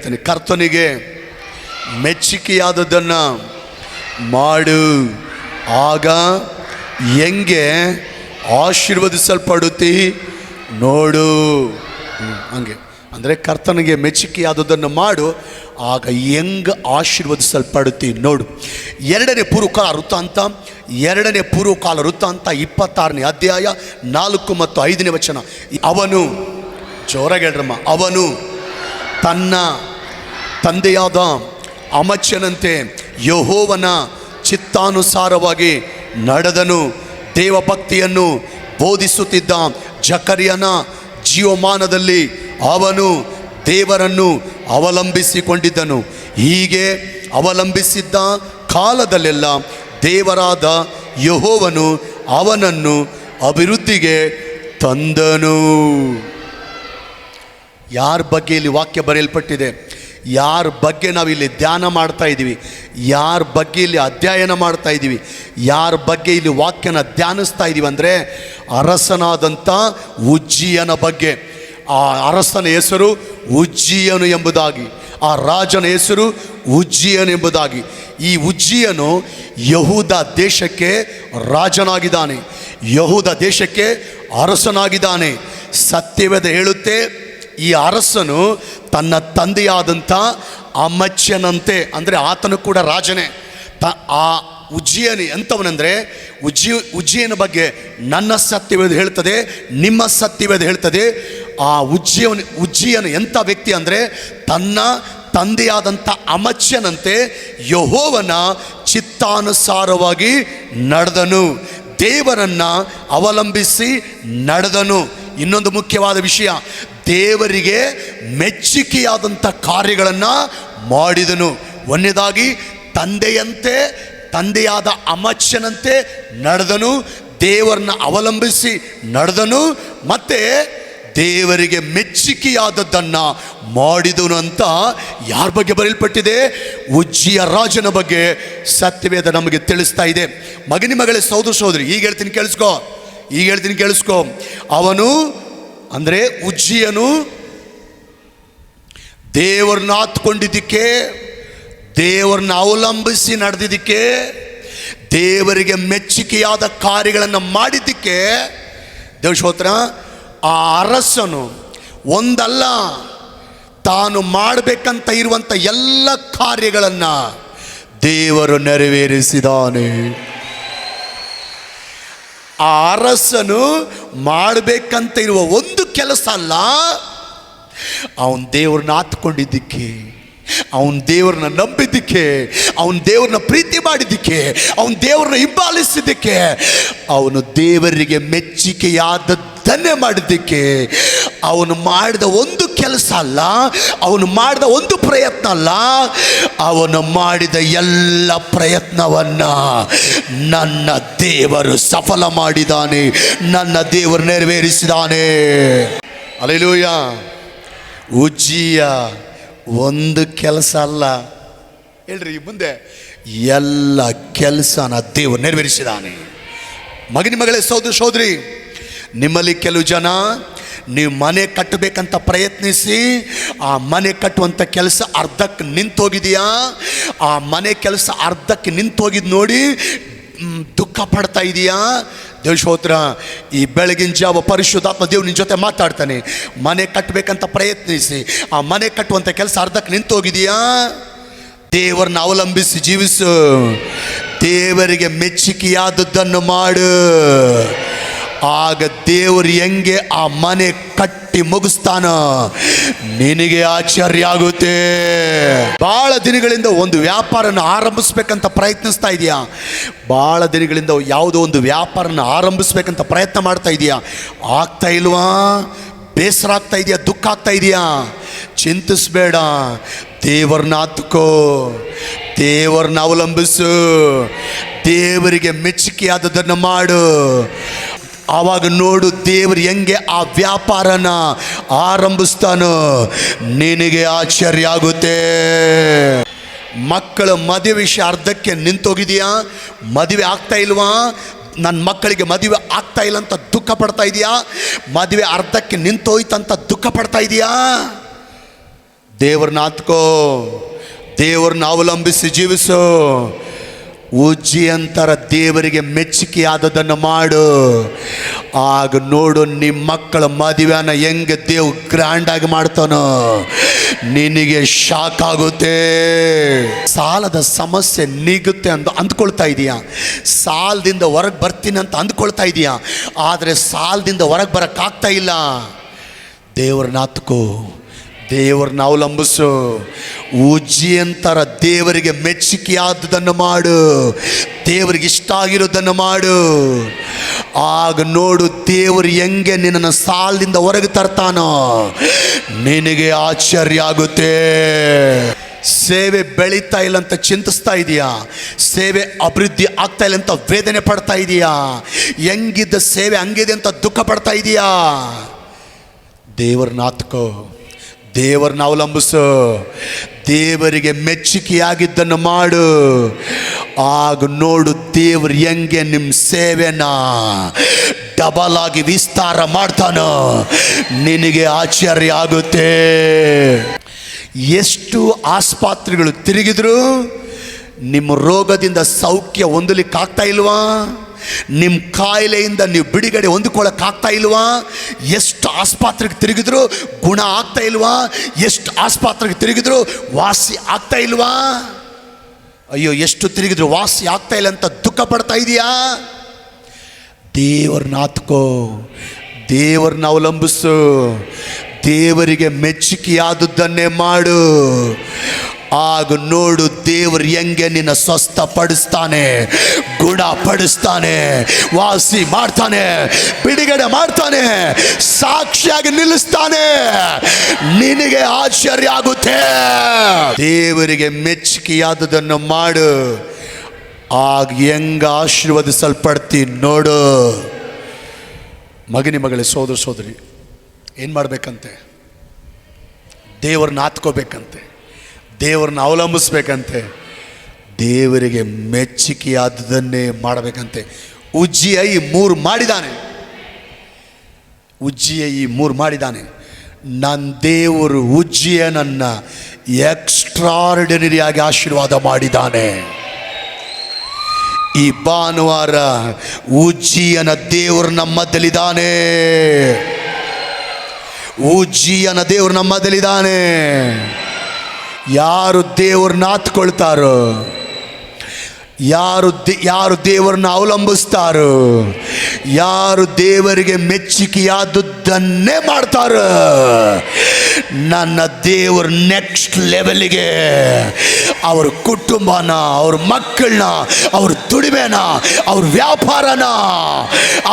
ಹೇಳ್ತೀನಿ, ಕರ್ತನಿಗೆ ಮೆಚ್ಚುಗೆಯಾದದ್ದನ್ನು ಮಾಡು, ಆಗ ಹೆಂಗೆ ಆಶೀರ್ವದಿಸಲ್ಪಡುತ್ತಿ ನೋಡು. ಹಂಗೆ ಅಂದರೆ ಕರ್ತನಿಗೆ ಮೆಚ್ಚುಗೆಯಾದದ್ದನ್ನು ಮಾಡು, ಆಗ ಹೆಂಗೆ ಆಶೀರ್ವದಿಸಲ್ಪಡುತ್ತಿ ನೋಡು. ಎರಡನೇ ಪೂರ್ವಕಾಲ ವೃತ್ತಾಂತ 26ನೇ ಅಧ್ಯಾಯ 4 ಮತ್ತು 5ನೇ ವಚನ. ಅವನು, ಜೋರಾಗಿ ಹೇಳ್ರಮ್ಮ, ಅವನು ತನ್ನ ತಂದೆಯಾದ ಅಮಚ್ಯನಂತೆ ಯೆಹೋವನ ಚಿತ್ತಾನುಸಾರವಾಗಿ ನಡೆದನು. ದೇವಭಕ್ತಿಯನ್ನು ಬೋಧಿಸುತ್ತಿದ್ದ ಜಕರ್ಯನ ಜೀವಮಾನದಲ್ಲಿ ಅವನು ದೇವರನ್ನು ಅವಲಂಬಿಸಿಕೊಂಡಿದ್ದನು. ಹೀಗೆ ಅವಲಂಬಿಸಿದ್ದ ಕಾಲದಲ್ಲೆಲ್ಲ ದೇವರಾದ ಯೆಹೋವನು ಅವನನ್ನು ಅಭಿವೃದ್ಧಿಗೆ ತಂದನು. ಯಾರ ಬಗ್ಗೆ ಇಲ್ಲಿ ವಾಕ್ಯ ಬರೆಯಲ್ಪಟ್ಟಿದೆ, ಯಾರ ಬಗ್ಗೆ ನಾವಿಲ್ಲಿ ಧ್ಯಾನ ಮಾಡ್ತಾ ಇದ್ದೀವಿ, ಯಾರ ಬಗ್ಗೆ ಇಲ್ಲಿ ಅಧ್ಯಯನ ಮಾಡ್ತಾ ಇದ್ದೀವಿ, ಯಾರ ಬಗ್ಗೆ ಇಲ್ಲಿ ವಾಕ್ಯನ ಧ್ಯಾನಿಸ್ತಾ ಇದ್ದೀವಿ ಅಂದರೆ ಅರಸನಾದಂಥ ಉಜ್ಜೀಯನ ಬಗ್ಗೆ. ಆ ಅರಸನ ಹೆಸರು ಉಜ್ಜೀಯನು ಎಂಬುದಾಗಿ, ಆ ರಾಜನ ಹೆಸರು ಉಜ್ಜೀಯನು ಎಂಬುದಾಗಿ. ಈ ಉಜ್ಜೀಯನು ಯಹೂದ ದೇಶಕ್ಕೆ ರಾಜನಾಗಿದ್ದಾನೆ, ಯಹೂದ ದೇಶಕ್ಕೆ ಅರಸನಾಗಿದ್ದಾನೆ. ಸತ್ಯವೇದ ಹೇಳುತ್ತೆ, ಈ ಅರಸನು ತನ್ನ ತಂದೆಯಾದಂಥ ಅಮಚ್ಯನಂತೆ, ಅಂದರೆ ಆತನು ಕೂಡ ರಾಜನೇ. ಆ ಉಜ್ಜೀಯನು ಎಂಥವನೆಂದರೆ, ಉಜ್ಜೀಯನ ಬಗ್ಗೆ ನನ್ನ ಸತ್ಯವೇದ ಹೇಳ್ತದೆ, ನಿಮ್ಮ ಸತ್ಯವೇದ ಹೇಳ್ತದೆ. ಆ ಉಜ್ಜೀಯನು ಎಂಥ ವ್ಯಕ್ತಿ ಅಂದರೆ, ತನ್ನ ತಂದೆಯಾದಂಥ ಅಮಚ್ಯನಂತೆ ಯೆಹೋವನ ಚಿತ್ತಾನುಸಾರವಾಗಿ ನಡೆದನು, ದೇವರನ್ನು ಅವಲಂಬಿಸಿ ನಡೆದನು. ಇನ್ನೊಂದು ಮುಖ್ಯವಾದ ವಿಷಯ, ದೇವರಿಗೆ ಮೆಚ್ಚುಗೆಯಾದಂಥ ಕಾರ್ಯಗಳನ್ನು ಮಾಡಿದನು. ಒಂದನೇದಾಗಿ ತಂದೆಯಾದ ಅಮಚ್ಯನಂತೆ ನಡೆದನು, ದೇವರನ್ನ ಅವಲಂಬಿಸಿ ನಡೆದನು, ಮತ್ತು ದೇವರಿಗೆ ಮೆಚ್ಚುಗೆಯಾದದ್ದನ್ನು ಮಾಡಿದನು ಅಂತ ಯಾರ ಬಗ್ಗೆ ಬರೆಯಲ್ಪಟ್ಟಿದೆ? ಉಜ್ಜಿಯ ರಾಜನ ಬಗ್ಗೆ ಸತ್ಯವೇದ ನಮಗೆ ತಿಳಿಸ್ತಾ ಇದೆ. ಮಗನಿ ಮಗಳೇ, ಸಹೋದರ ಸಹೋದರಿ, ಈಗ ಹೇಳ್ತೀನಿ ಕೇಳಿಸ್ಕೊ. ಅವನು ಅಂದರೆ ಉಜ್ಜಿಯನು ದೇವರನ್ನ ಆತ್ಕೊಂಡಿದ್ದಕ್ಕೆ, ದೇವರನ್ನ ಅವಲಂಬಿಸಿ ನಡೆದಿದ್ದಕ್ಕೆ, ದೇವರಿಗೆ ಮೆಚ್ಚುಗೆಯಾದ ಕಾರ್ಯಗಳನ್ನು ಮಾಡಿದ್ದಕ್ಕೆ, ದೇವಶೋತ್ರ ಆ ಅರಸನು ಒಂದಲ್ಲ, ತಾನು ಮಾಡಬೇಕಂತ ಇರುವಂಥ ಎಲ್ಲ ಕಾರ್ಯಗಳನ್ನು ದೇವರು ನೆರವೇರಿಸಿದಾನೆ. ಆ ಅರಸನು ಮಾಡಬೇಕಂತ ಇರುವ ಒಂದು ಕೆಲಸ ಅಲ್ಲ, ಅವನು ದೇವ್ರನ್ನ ಆತ್ಕೊಂಡಿದ್ದಕ್ಕೆ, ಅವನು ದೇವ್ರನ್ನ ನಂಬಿದ್ದಕ್ಕೆ, ಅವನು ದೇವ್ರನ್ನ ಪ್ರೀತಿ ಮಾಡಿದ್ದಕ್ಕೆ, ಅವನು ದೇವ್ರನ್ನ ಹಿಂಬಾಲಿಸಿದ್ದಕ್ಕೆ, ಅವನು ದೇವರಿಗೆ ಮೆಚ್ಚುಗೆಯಾದದ್ದನ್ನೇ ಮಾಡಿದ್ದಕ್ಕೆ, ಅವನು ಮಾಡಿದ ಒಂದು ಕೆಲಸ ಅಲ್ಲ, ಅವನು ಮಾಡಿದ ಒಂದು ಪ್ರಯತ್ನ ಅಲ್ಲ, ಅವನು ಮಾಡಿದ ಎಲ್ಲ ಪ್ರಯತ್ನವನ್ನು ನನ್ನ ದೇವರು ಸಫಲ ಮಾಡಿದ್ದಾನೆ, ನನ್ನ ದೇವರು ನೆರವೇರಿಸಿದ್ದಾನೆ. ಹಲ್ಲೆಲೂಯ. ಉಜ್ಜಿಯ ಒಂದು ಕೆಲಸ ಅಲ್ಲ, ಹೇಳ್ರಿ ಮುಂದೆ, ಎಲ್ಲ ಕೆಲಸನ ದೇವರು ನೆರವೇರಿಸಿದ್ದಾನೆ. ಮಗನಿ ಮಗಳೇ, ಸಹೋದರ ಸಹೋದರಿ, ನಿಮ್ಮಲ್ಲಿ ಕೆಲವು ಜನ ನೀವು ಮನೆ ಕಟ್ಟಬೇಕಂತ ಪ್ರಯತ್ನಿಸಿ ಆ ಮನೆ ಕಟ್ಟುವಂಥ ಕೆಲಸ ಅರ್ಧಕ್ಕೆ ನಿಂತೋಗಿದೆಯಾ? ಆ ಮನೆ ಕೆಲಸ ಅರ್ಧಕ್ಕೆ ನಿಂತೋಗಿದ್ದು ನೋಡಿ ದುಃಖ ಪಡ್ತಾ ಇದೆಯಾ? ದೇವಶೋತ್ರ, ಈ ಬೆಳಗಿನ ಜಾವ ಪರಿಶುದ್ಧಾತ್ಮ ದೇವ್ರು ನಿನ್ನ ಜೊತೆ ಮಾತಾಡ್ತಾನೆ. ಮನೆ ಕಟ್ಟಬೇಕಂತ ಪ್ರಯತ್ನಿಸಿ ಆ ಮನೆ ಕಟ್ಟುವಂಥ ಕೆಲಸ ಅರ್ಧಕ್ಕೆ ನಿಂತೋಗಿದೆಯಾ? ದೇವರನ್ನ ಅವಲಂಬಿಸಿ ಜೀವಿಸು, ದೇವರಿಗೆ ಮೆಚ್ಚುಗೆಯಾದದ್ದನ್ನು ಮಾಡು, ಆಗ ದೇವರು ಹೆಂಗೆ ಆ ಮನೆ ಕಟ್ಟಿ ಮುಗಿಸ್ತಾನೋ ನಿನಗೆ ಆಶ್ಚರ್ಯ ಆಗುತ್ತೆ. ಭಾಳ ದಿನಗಳಿಂದ ಒಂದು ವ್ಯಾಪಾರನ ಆರಂಭಿಸ್ಬೇಕಂತ ಪ್ರಯತ್ನಿಸ್ತಾ ಇದೆಯಾ? ಭಾಳ ದಿನಗಳಿಂದ ಯಾವುದೋ ಒಂದು ವ್ಯಾಪಾರನ ಆರಂಭಿಸ್ಬೇಕಂತ ಪ್ರಯತ್ನ ಮಾಡ್ತಾ ಇದೆಯಾ? ಆಗ್ತಾ ಇಲ್ವಾ? ಬೇಸರ ಆಗ್ತಾ ಇದೆಯಾ? ದುಃಖ ಆಗ್ತಾ ಇದೆಯಾ? ಚಿಂತಿಸ್ಬೇಡ, ದೇವರನ್ನ ಹತ್ಕೋ, ದೇವರನ್ನ ಅವಲಂಬಿಸು, ದೇವರಿಗೆ ಮೆಚ್ಚುಗೆಯಾದದನ್ನು ಮಾಡು. ಆವಾಗ ನೋಡು ದೇವರು ಹೆಂಗೆ ಆ ವ್ಯಾಪಾರನ ಆರಂಭಿಸ್ತಾನೋ ನಿನಗೆ ಆಶ್ಚರ್ಯ ಆಗುತ್ತೆ. ಮಕ್ಕಳ ಮದುವೆ ವಿಷಯ ಅರ್ಧಕ್ಕೆ ನಿಂತೋಗಿದೆಯಾ? ಮದುವೆ ಆಗ್ತಾ ಇಲ್ವಾ? ನನ್ನ ಮಕ್ಕಳಿಗೆ ಮದುವೆ ಆಗ್ತಾ ಇಲ್ಲ ಅಂತ ದುಃಖ ಪಡ್ತಾ ಇದೆಯಾ? ಮದುವೆ ಅರ್ಧಕ್ಕೆ ನಿಂತೋಯ್ತಂತ ದುಃಖ ಪಡ್ತಾ ಇದೆಯಾ? ದೇವ್ರನ್ನ ಹತ್ಕೋ, ದೇವ್ರನ್ನ ಅವಲಂಬಿಸಿ ಜೀವಿಸು. ಉಜ್ಜಿ ಅಂತರ ದೇವರಿಗೆ ಮೆಚ್ಚುಗೆಯಾದದನ್ನು ಮಾಡು. ಆಗ ನೋಡು ನಿಮ್ಮ ಮಕ್ಕಳ ಮದುವೆನ ಹೆಂಗೆ ದೇವ್ ಗ್ರ್ಯಾಂಡಾಗಿ ಮಾಡ್ತಾನೋ, ನಿನಗೆ ಶಾಕ್ ಆಗುತ್ತೆ. ಸಾಲದ ಸಮಸ್ಯೆ ನೀಗುತ್ತೆ ಅಂತ ಅಂದ್ಕೊಳ್ತಾ ಇದೀಯಾ, ಸಾಲದಿಂದ ಹೊರಗೆ ಬರ್ತೀನಿ ಅಂತ ಅಂದ್ಕೊಳ್ತಾ ಇದೀಯಾ, ಆದರೆ ಸಾಲದಿಂದ ಹೊರಗೆ ಬರೋಕ್ಕಾಗ್ತಾ ಇಲ್ಲ. ದೇವ್ರನ್ನ ಹತ್ಕೋ, ದೇವ್ರನ್ನ ಅವಲಂಬಿಸು. ಉಜ್ಜಿ ಅಂತರ ದೇವರಿಗೆ ಮೆಚ್ಚುಗೆಯಾದದನ್ನು ಮಾಡು, ದೇವರಿಗೆ ಇಷ್ಟ ಆಗಿರೋದನ್ನು ಮಾಡು. ಆಗ ನೋಡು ದೇವರು ಹೆಂಗೆ ನಿನ್ನನ್ನು ಸಾಲದಿಂದ ಹೊರಗೆ ತರ್ತಾನೋ, ನಿನಗೆ ಆಶ್ಚರ್ಯ ಆಗುತ್ತೆ. ಸೇವೆ ಬೆಳೀತಾ ಇಲ್ಲ ಅಂತ ಚಿಂತಿಸ್ತಾ ಇದೆಯಾ, ಸೇವೆ ಅಭಿವೃದ್ಧಿ ಆಗ್ತಾ ಇಲ್ಲ ಅಂತ ವೇದನೆ ಪಡ್ತಾ ಇದೆಯಾ, ಹೆಂಗಿದ್ದ ಸೇವೆ ಹಂಗಿದೆ ಅಂತ ದುಃಖ ಪಡ್ತಾ ಇದೆಯಾ, ದೇವ್ರನ್ನ ಹತ್ಕೋ, ದೇವರನ್ನ ಅವಲಂಬಿಸು, ದೇವರಿಗೆ ಮೆಚ್ಚುಗೆಯಾಗಿದ್ದನ್ನು ಮಾಡು. ಆಗ ನೋಡು ದೇವರು ಹೆಂಗೆ ನಿಮ್ಮ ಸೇವೆನ ಡಬಲ್ ಆಗಿ ವಿಸ್ತಾರ ಮಾಡ್ತಾನೋ, ನಿನಗೆ ಆಶ್ಚರ್ಯ ಆಗುತ್ತೆ. ಎಷ್ಟು ಆಸ್ಪತ್ರೆಗಳು ತಿರುಗಿದ್ರು ನಿಮ್ಮ ರೋಗದಿಂದ ಸೌಖ್ಯ ಹೊಂದಲಿಕ್ಕಾಗ್ತಾ ಇಲ್ವಾ? ನಿಮ್ಮ ಕಾಯಿಲೆಯಿಂದ ನೀವು ಬಿಡುಗಡೆ ಹೊಂದಿಕೊಳ್ಳೋಕ್ಕಾಗ್ತಾ ಇಲ್ವಾ? ಎಷ್ಟು ಆಸ್ಪತ್ರೆಗೆ ತಿರುಗಿದ್ರು ಗುಣ ಆಗ್ತಾ ಇಲ್ವಾ? ಎಷ್ಟು ಆಸ್ಪತ್ರೆಗೆ ತಿರುಗಿದ್ರು ವಾಸಿ ಆಗ್ತಾ ಇಲ್ವಾ? ಅಯ್ಯೋ, ಎಷ್ಟು ತಿರುಗಿದ್ರು ವಾಸಿ ಆಗ್ತಾ ಇಲ್ಲ ಅಂತ ದುಃಖ ಪಡ್ತಾ ಇದೆಯಾ? ದೇವ್ರನ್ನ ಹತ್ಕೋ, ದೇವ್ರನ್ನ ಅವಲಂಬಿಸು, ದೇವರಿಗೆ ಮೆಚ್ಚುಗೆಯಾದದ್ದನ್ನೇ ಮಾಡು. ಆಗ ನೋಡು ದೇವರು ಹೆಂಗೆ ನಿನ್ನ ಸ್ವಸ್ಥಪಡಿಸ್ತಾನೆ, ಗುಣಪಡಿಸ್ತಾನೆ, ವಾಸಿ ಮಾಡ್ತಾನೆ, ಬಿಡುಗಡೆ ಮಾಡ್ತಾನೆ, ಸಾಕ್ಷಿಯಾಗಿ ನಿಲ್ಲಿಸ್ತಾನೆ. ನಿನಗೆ ಆಶ್ಚರ್ಯ ಆಗುತ್ತೆ. ದೇವರಿಗೆ ಮೆಚ್ಚುಗೆಯಾದದನ್ನು ಮಾಡು, ಆಗ ಹೆಂಗ ಆಶೀರ್ವದಿಸಲ್ಪಡ್ತೀನಿ ನೋಡು. ಮಗನಿ ಮಗಳೇ, ಸೋದರ ಸೋದರಿ, ಏನು ಮಾಡಬೇಕಂತೆ? ದೇವ್ರನ್ನ ಹತ್ಕೋಬೇಕಂತೆ, ದೇವ್ರನ್ನ ಅವಲಂಬಿಸ್ಬೇಕಂತೆ, ದೇವರಿಗೆ ಮೆಚ್ಚುಗೆಯಾದದನ್ನೇ ಮಾಡಬೇಕಂತೆ. ಉಜ್ಜಿಯ ಈ 3 ಮಾಡಿದ್ದಾನೆ. ಉಜ್ಜಿಯ ಈ 3 ಮಾಡಿದ್ದಾನೆ. ನನ್ನ ದೇವರು ಉಜ್ಜಿಯನನ್ನ ಎಕ್ಸ್ಟ್ರಾರ್ಡಿನರಿಯಾಗಿ ಆಶೀರ್ವಾದ ಮಾಡಿದ್ದಾನೆ. ಈ ಭಾನುವಾರ ಉಜ್ಜಿಯನ ದೇವರು ನಮ್ಮದಲ್ಲಿದ್ದಾನೆ. ಉಜ್ಜಿಯನ ದೇವರು ನಮ್ಮದಲ್ಲಿದ್ದಾನೆ. ಯಾರು ದೇವ್ರನ್ನ ಹತ್ಕೊಳ್ತಾರೋ, ಯಾರು ದೇವರನ್ನ ಅವಲಂಬಿಸ್ತಾರೋ, ಯಾರು ದೇವರಿಗೆ ಮೆಚ್ಚುಗೆಯಾದದ್ದನ್ನೇ ಮಾಡ್ತಾರೋ, ನನ್ನ ದೇವರು ನೆಕ್ಸ್ಟ್ ಲೆವೆಲ್ಗೆ ಅವ್ರ ಕುಟುಂಬನ, ಅವ್ರ ಮಕ್ಕಳನ್ನ, ಅವ್ರ ದುಡಿಮೆನ, ಅವ್ರ ವ್ಯಾಪಾರನ,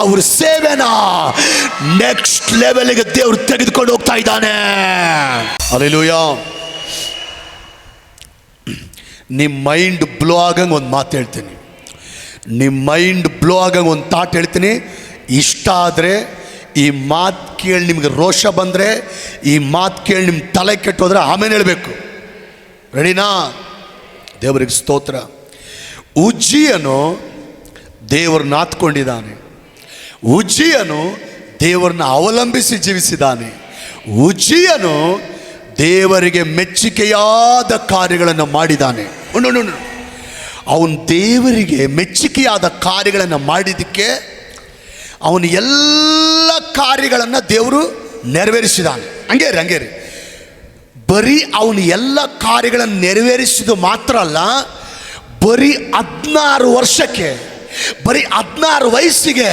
ಅವ್ರ ಸೇವೆನ ನೆಕ್ಸ್ಟ್ ಲೆವೆಲ್ಗೆ ದೇವರು ತೆಗೆದುಕೊಂಡು ಹೋಗ್ತಾ ಇದ್ದಾನೆ. ಹಲ್ಲೆಲೂಯಾ. ನಿಮ್ಮ ಮೈಂಡ್ ಬ್ಲೋ ಆಗಂಗೆ ಒಂದು ಮಾತು ಹೇಳ್ತೀನಿ, ನಿಮ್ಮ ಮೈಂಡ್ ಬ್ಲೋ ಆಗಂಗೆ ಒಂದು ಥಾಟ್ ಹೇಳ್ತೀನಿ. ಇಷ್ಟ ಆದರೆ ಈ ಮಾತು ಕೇಳಿ ನಿಮಗೆ ರೋಷ ಬಂದರೆ, ಈ ಮಾತು ಕೇಳಿ ನಿಮ್ಮ ತಲೆ ಕೆಟ್ಟೋದ್ರೆ ಆಮೇಲೆ ಹೇಳಬೇಕು. ರೆಡಿನಾ? ದೇವರಿಗೆ ಸ್ತೋತ್ರ. ಉಜ್ಜಿಯನು ದೇವರನ್ನ ಹತ್ಕೊಂಡಿದ್ದಾನೆ. ಉಜ್ಜಿಯನು ದೇವರನ್ನ ಅವಲಂಬಿಸಿ ಜೀವಿಸಿದ್ದಾನೆ. ಉಜ್ಜಿಯನು ದೇವರಿಗೆ ಮೆಚ್ಚುಗೆಯಾದ ಕಾರ್ಯಗಳನ್ನು ಮಾಡಿದ್ದಾನೆ. ಅವನು ದೇವರಿಗೆ ಮೆಚ್ಚುಗೆಯಾದ ಕಾರ್ಯಗಳನ್ನು ಮಾಡಿದ್ದಕ್ಕೆ ಅವನು ಎಲ್ಲ ಕಾರ್ಯಗಳನ್ನು ದೇವರು ನೆರವೇರಿಸಿದ್ದಾನೆ. ಹಂಗೇರಿ ಬರೀ ಅವನು ಎಲ್ಲ ಕಾರ್ಯಗಳನ್ನು ನೆರವೇರಿಸಿದ್ದು ಮಾತ್ರ ಅಲ್ಲ, ಬರೀ 16 ವರ್ಷಕ್ಕೆ, ಬರೀ 16 ವಯಸ್ಸಿಗೆ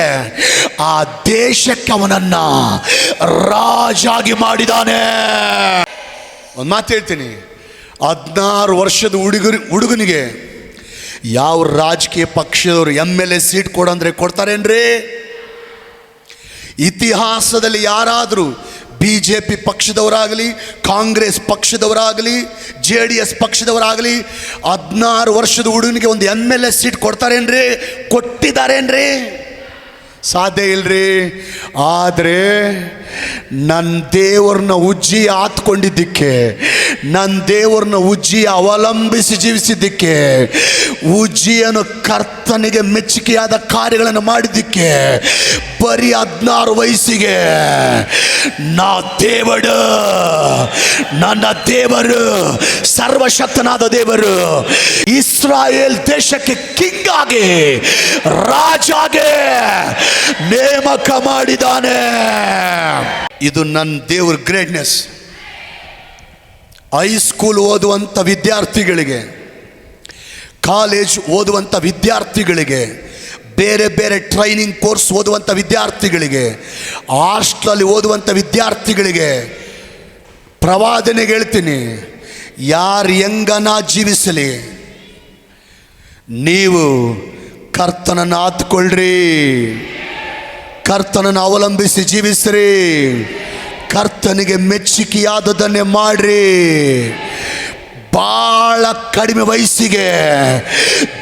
ಆ ದೇಶಕ್ಕೆ ಅವನನ್ನು ರಾಜಾಗಿ ಮಾಡಿದ್ದಾನೆ. ಒಂದು ಮಾತು ಹೇಳ್ತೀನಿ, 16 ವರ್ಷದ ಹುಡುಗನಿಗೆ ಯಾವ ರಾಜಕೀಯ ಪಕ್ಷದವರು MLA ಸೀಟ್ ಕೊಡಂದ್ರೆ ಕೊಡ್ತಾರೇನ್ರಿ? ಇತಿಹಾಸದಲ್ಲಿ ಯಾರಾದರೂ BJP ಪಕ್ಷದವರಾಗಲಿ, ಕಾಂಗ್ರೆಸ್ ಪಕ್ಷದವರಾಗಲಿ, JDS ಪಕ್ಷದವರಾಗಲಿ 16 ವರ್ಷದ ಹುಡುಗನಿಗೆ ಒಂದು MLA ಸೀಟ್ ಕೊಡ್ತಾರೇನ್ರಿ? ಕೊಟ್ಟಿದ್ದಾರೇನ್ರಿ? ಸಾಧ್ಯ ಇಲ್ರಿ. ಆದರೆ ನನ್ನ ದೇವ್ರನ್ನ ಉಜ್ಜಿ ಹಾತ್ಕೊಂಡಿದ್ದಕ್ಕೆ ನನ್ನ ದೇವರನ್ನ ಉಜ್ಜಿಯ ಅವಲಂಬಿಸಿ ಜೀವಿಸಿದ್ದಕ್ಕೆ, ಉಜ್ಜಿಯನು ಕರ್ತನಿಗೆ ಮೆಚ್ಚುಗೆಯಾದ ಕಾರ್ಯಗಳನ್ನು ಮಾಡಿದ್ದಕ್ಕೆ, ಬರೀ 16 ವಯಸ್ಸಿಗೆ ನನ್ನ ದೇವರು ಸರ್ವಶಕ್ತನಾದ ದೇವರು ಇಸ್ರಾಯೇಲ್ ದೇಶಕ್ಕೆ ಕಿಂಗ್ ಆಗಿ, ರಾಜಾಗೆ ನೇಮಕ ಮಾಡಿದಾನೆ. ಇದು ನನ್ನ ದೇವ್ರ ಗ್ರೇಟ್ನೆಸ್. ಹೈಸ್ಕೂಲ್ ಓದುವಂಥ ವಿದ್ಯಾರ್ಥಿಗಳಿಗೆ, ಕಾಲೇಜ್ ಓದುವಂಥ ವಿದ್ಯಾರ್ಥಿಗಳಿಗೆ, ಬೇರೆ ಬೇರೆ ಟ್ರೈನಿಂಗ್ ಕೋರ್ಸ್ ಓದುವಂಥ ವಿದ್ಯಾರ್ಥಿಗಳಿಗೆ, ಹಾಸ್ಟೆಲಲ್ಲಿ ಓದುವಂಥ ವಿದ್ಯಾರ್ಥಿಗಳಿಗೆ ಪ್ರವಾದನೆಗೆ ಹೇಳ್ತೀನಿ, ಯಾರು ಹೆಂಗನ ಜೀವಿಸಲಿ, ನೀವು ಕರ್ತನನ್ನು ಆತ್ಕೊಳ್ರಿ, ಕರ್ತನನ್ನು ಅವಲಂಬಿಸಿ ಜೀವಿಸ್ರಿ, ಕರ್ತನಿಗೆ ಮೆಚ್ಚುಗೆಯಾದದನ್ನೇ ಮಾಡ್ರಿ. ಭಾಳ ಕಡಿಮೆ ವಯಸ್ಸಿಗೆ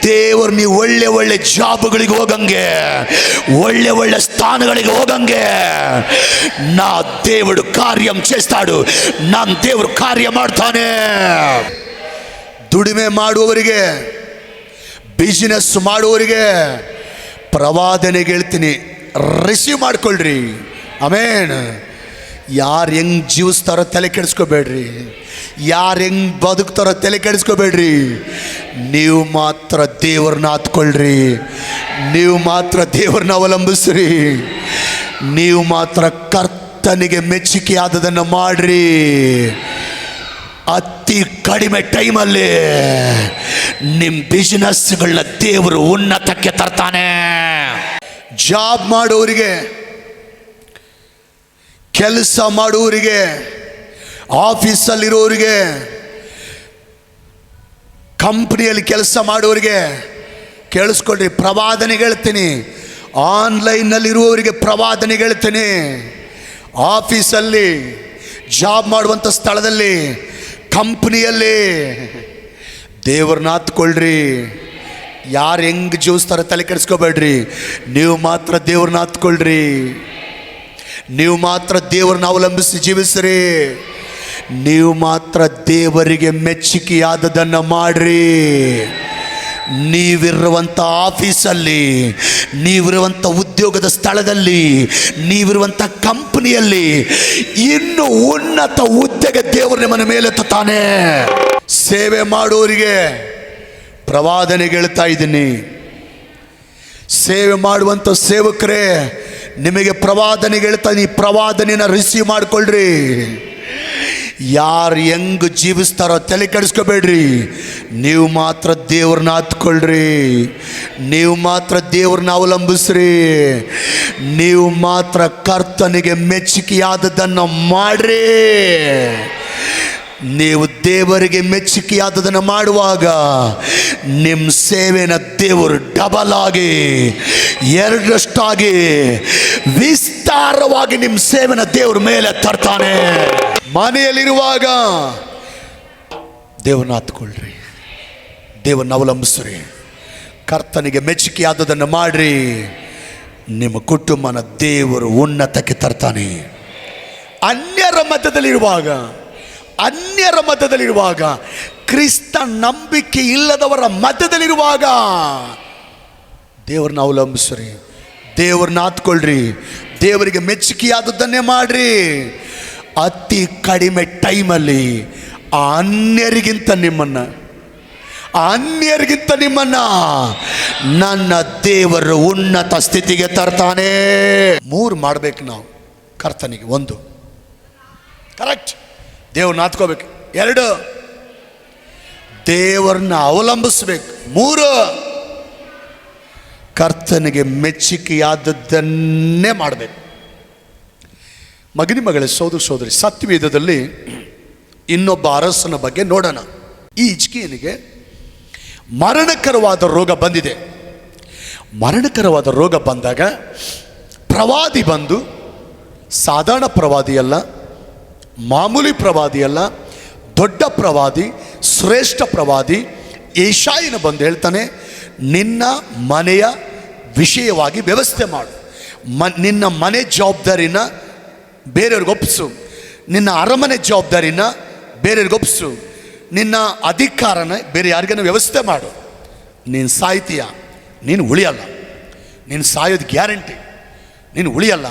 ದೇವರು ನೀವು ಒಳ್ಳೆ ಒಳ್ಳೆ ಜಾಬ್ಗಳಿಗೆ ಹೋಗಂಗೆ, ಒಳ್ಳೆ ಒಳ್ಳೆ ಸ್ಥಾನಗಳಿಗೆ ಹೋಗಂಗೆ నా దేవుడు కార్యం చేస్తాడు. ನನ್ನ ದೇವರು ಕಾರ್ಯ ಮಾಡ್ತಾನೆ. ದುಡಿಮೆ ಮಾಡುವವರಿಗೆ, ಬಿಸಿನೆಸ್ ಮಾಡುವವರಿಗೆ ಪ್ರವಾದನೆಗೆ ಹೇಳ್ತೀನಿ, ರಿಸೀವ್ ಮಾಡ್ಕೊಳ್ರಿ. ಆಮೇನ್. ಯಾರು ಹೆಂಗೆ ಜೀವಿಸ್ತಾರೋ ತಲೆ ಕೆಡಿಸ್ಕೋಬೇಡ್ರಿ, ಯಾರು ಹೆಂಗೆ ಬದುಕ್ತಾರೋ ತಲೆ ಕೆಡಿಸ್ಕೋಬೇಡ್ರಿ. ನೀವು ಮಾತ್ರ ದೇವ್ರನ್ನ ಹತ್ಕೊಳ್ರಿ, ನೀವು ಮಾತ್ರ ದೇವ್ರನ್ನ ಅವಲಂಬಿಸ್ರಿ, ನೀವು ಮಾತ್ರ ಕರ್ತನಿಗೆ ಮೆಚ್ಚುಗೆ ಆದದನ್ನು ಮಾಡ್ರಿ. ಅತಿ ಕಡಿಮೆ ಟೈಮಲ್ಲಿ ನಿಮ್ಮ ಬಿಸ್ನೆಸ್ಗಳನ್ನ ದೇವರು ಉನ್ನತಕ್ಕೆ ತರ್ತಾನೆ. ಜಾಬ್ ಮಾಡೋರಿಗೆ, ಕೆಲಸ ಮಾಡುವವರಿಗೆ, ಆಫೀಸಲ್ಲಿರೋರಿಗೆ, ಕಂಪ್ನಿಯಲ್ಲಿ ಕೆಲಸ ಮಾಡುವವರಿಗೆ ಕೇಳಿಸ್ಕೊಳ್ರಿ, ಪ್ರವಾದನೆಗೆ ಹೇಳ್ತೀನಿ. ಆನ್ಲೈನ್ನಲ್ಲಿರುವವರಿಗೆ ಪ್ರವಾದನೆಗೆ ಹೇಳ್ತೀನಿ. ಆಫೀಸಲ್ಲಿ, ಜಾಬ್ ಮಾಡುವಂಥ ಸ್ಥಳದಲ್ಲಿ, ಕಂಪ್ನಿಯಲ್ಲಿ ದೇವ್ರನ್ನ ಹತ್ಕೊಳ್ರಿ. ಯಾರು ಹೆಂಗೆ ಜೀವಿಸ್ತಾರೋ ತಲೆ ಕೆಡಿಸ್ಕೋಬೇಡ್ರಿ. ನೀವು ಮಾತ್ರ ದೇವ್ರನ್ನ ಹತ್ಕೊಳ್ರಿ, ನೀವು ಮಾತ್ರ ದೇವ್ರನ್ನ ಅವಲಂಬಿಸಿ ಜೀವಿಸ್ರಿ, ನೀವು ಮಾತ್ರ ದೇವರಿಗೆ ಮೆಚ್ಚುಗೆಯಾದದನ್ನು ಮಾಡ್ರಿ. ನೀವಿರುವಂಥ ಆಫೀಸಲ್ಲಿ, ನೀವಿರುವಂಥ ಉದ್ಯೋಗದ ಸ್ಥಳದಲ್ಲಿ, ನೀವಿರುವಂಥ ಕಂಪನಿಯಲ್ಲಿ ಇನ್ನೂ ಉನ್ನತ ಹುದ್ದೆಗೆ ದೇವರು ನಿಮ್ಮನ್ನ ಮೇಲೆತ್ತಾನೆ. ಸೇವೆ ಮಾಡೋರಿಗೆ ಪ್ರವಾದನೆಗೆ ಹೇಳ್ತಾ ಇದ್ದೀನಿ. ಸೇವೆ ಮಾಡುವಂಥ ಸೇವಕರೇ, ನಿಮಗೆ ಪ್ರವಾದನೆಗೆ ಹೇಳ್ತಾ ಇದ್ದೀನಿ, ಪ್ರವಾದನೆನ ರಿಸೀವ್ ಮಾಡ್ಕೊಳ್ರಿ. ಯಾರು ಹೆಂಗೆ ಜೀವಿಸ್ತಾರೋ ತಲೆ ಕೆಡಿಸ್ಕೋಬೇಡ್ರಿ. ನೀವು ಮಾತ್ರ ದೇವ್ರನ್ನ ಹತ್ಕೊಳ್ರಿ, ನೀವು ಮಾತ್ರ ದೇವ್ರನ್ನ ಅವಲಂಬಿಸ್ರಿ, ನೀವು ಮಾತ್ರ ಕರ್ತನಿಗೆ ಮೆಚ್ಚುಗೆಯಾದದನ್ನು ಮಾಡ್ರಿ. ನೀವು ದೇವರಿಗೆ ಮೆಚ್ಚುಗೆಯಾದದನ್ನು ಮಾಡುವಾಗ ನಿಮ್ಮ ಸೇವೆನ ದೇವರು ಡಬಲ್ ಆಗಿ, ಎರಡರಷ್ಟಾಗಿ, ವಿಸ್ತಾರವಾಗಿ ನಿಮ್ಮ ಸೇವೆನ ದೇವ್ರ ಮೇಲೆ ತರ್ತಾನೆ. ಮನೆಯಲ್ಲಿರುವಾಗ ದೇವ್ರನ್ನ ಹತ್ಕೊಳ್ರಿ, ದೇವ್ರನ್ನ ಅವಲಂಬಿಸ್ರಿ, ಕರ್ತನಿಗೆ ಮೆಚ್ಚುಗೆಯಾದದನ್ನು ಮಾಡ್ರಿ. ನಿಮ್ಮ ಕುಟುಂಬನ ದೇವರು ಉನ್ನತಕ್ಕೆ ತರ್ತಾನೆ. ಅನ್ಯರ ಮಧ್ಯದಲ್ಲಿರುವಾಗ, ಕ್ರಿಸ್ತ ನಂಬಿಕೆ ಇಲ್ಲದವರ ಮಧ್ಯದಲ್ಲಿರುವಾಗ ದೇವ್ರನ್ನ ಅವಲಂಬಿಸ್ರಿ, ದೇವ್ರನ್ನ ಹತ್ಕೊಳ್ರಿ, ದೇವರಿಗೆ ಮೆಚ್ಚುಗೆಯಾದದ್ದನ್ನೇ ಮಾಡ್ರಿ. ಅತಿ ಕಡಿಮೆ ಟೈಮಲ್ಲಿ ಅನ್ಯರಿಗಿಂತ ನಿಮ್ಮನ್ನ ನನ್ನ ದೇವರು ಉನ್ನತ ಸ್ಥಿತಿಗೆ ತರ್ತಾನೆ. 3 ಮಾಡ್ಬೇಕು ನಾವು ಕರ್ತನಿಗೆ. 1, ಕರೆಕ್ಟ್, ದೇವ್ರನ್ನ ಹತ್ಕೋಬೇಕು. 2, ದೇವರನ್ನ ಅವಲಂಬಿಸ್ಬೇಕು. 3, ಕರ್ತನಿಗೆ ಮೆಚ್ಚುಗೆಯಾದದ್ದನ್ನೇ ಮಾಡಬೇಕು. ಮಗನೇ, ಸೋದರಿ, ಸತ್ಯವೇದದಲ್ಲಿ ಇನ್ನೊಬ್ಬ ಅರಸನ ಬಗ್ಗೆ ನೋಡೋಣ. ಈ ಹಿಜ್ಕೀಯನಿಗೆ ಮರಣಕರವಾದ ರೋಗ ಬಂದಿದೆ. ಮರಣಕರವಾದ ರೋಗ ಬಂದಾಗ ಪ್ರವಾದಿ ಬಂದು, ಸಾಧಾರಣ ಪ್ರವಾದಿ ಅಲ್ಲ, ಮಾಮೂಲಿ ಪ್ರವಾದಿ ಅಲ್ಲ, ದೊಡ್ಡ ಪ್ರವಾದಿ, ಶ್ರೇಷ್ಠ ಪ್ರವಾದಿ ಯೆಶಾಯನು ಬಂದು ಹೇಳ್ತಾನೆ, ನಿನ್ನ ಮನೆಯ ವಿಷಯವಾಗಿ ವ್ಯವಸ್ಥೆ ಮಾಡು, ನಿನ್ನ ಮನೆ ಜವಾಬ್ದಾರಿನ ಬೇರೆಯವ್ರಿಗೆ ಒಪ್ಪಿಸು, ನಿನ್ನ ಅರಮನೆ ಜವಾಬ್ದಾರಿನ ಬೇರೆಯವ್ರಿಗೆ ಒಪ್ಸು, ನಿನ್ನ ಅಧಿಕಾರನ ಬೇರೆ ಯಾರಿಗೇನೋ ವ್ಯವಸ್ಥೆ ಮಾಡು. ನೀನು ಸಾಯ್ತೀಯ, ನೀನು ಉಳಿಯಲ್ಲ. ನೀನು ಸಾಯೋದು ಗ್ಯಾರಂಟಿ, ನೀನು ಉಳಿಯಲ್ಲ.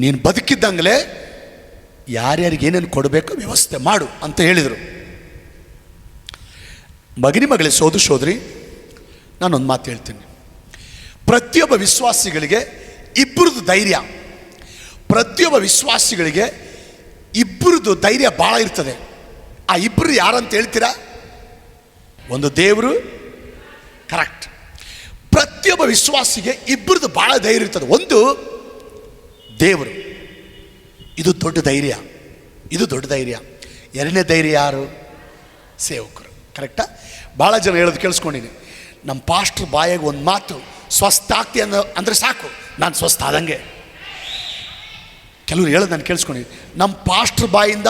ನೀನು ಬದುಕಿದ್ದಂಗಲೇ ಯಾರ್ಯಾರಿಗೆ ಏನೇನು ಕೊಡಬೇಕು ವ್ಯವಸ್ಥೆ ಮಾಡು ಅಂತ ಹೇಳಿದರು. ಮಗನೇ ಸೋದರಿ, ನಾನೊಂದು ಮಾತು ಹೇಳ್ತೀನಿ. ಪ್ರತಿಯೊಬ್ಬ ವಿಶ್ವಾಸಿಗಳಿಗೆ ಇಬ್ಬರದು ಧೈರ್ಯ, ಪ್ರತಿಯೊಬ್ಬ ವಿಶ್ವಾಸಿಗಳಿಗೆ ಇಬ್ಬರದು ಧೈರ್ಯ ಭಾಳ ಇರ್ತದೆ. ಆ ಇಬ್ಬರು ಯಾರಂತ ಹೇಳ್ತೀರಾ? ಒಂದು ದೇವರು, ಕರೆಕ್ಟ್. ಪ್ರತಿಯೊಬ್ಬ ವಿಶ್ವಾಸಿಗೆ ಇಬ್ಬರದು ಭಾಳ ಧೈರ್ಯ ಇರ್ತದೆ. ಒಂದು ದೇವರು, ಇದು ದೊಡ್ಡ ಧೈರ್ಯ, ಇದು ದೊಡ್ಡ ಧೈರ್ಯ. ಎರಡನೇ ಧೈರ್ಯ ಯಾರು? ಸೇವಕರು. ಕರೆಕ್ಟಾ? ಭಾಳ ಜನ ಹೇಳೋದು ಕೇಳಿಸ್ಕೊಂಡಿನಿ. ನಮ್ಮ ಪಾಸ್ಟ್ರ್ ಬಾಯಾಗ ಒಂದು ಮಾತು, ಸ್ವಸ್ಥ ಆಗ್ತಿ ಅಂದರೆ ಸಾಕು, ನಾನು ಸ್ವಸ್ಥ ಆದಂಗೆ. ಕೆಲವರು ಹೇಳೋದು ನಾನು ಕೇಳಿಸ್ಕೊಂಡಿನಿ. ನಮ್ಮ ಪಾಸ್ಟ್ರ್ ಬಾಯಿಂದ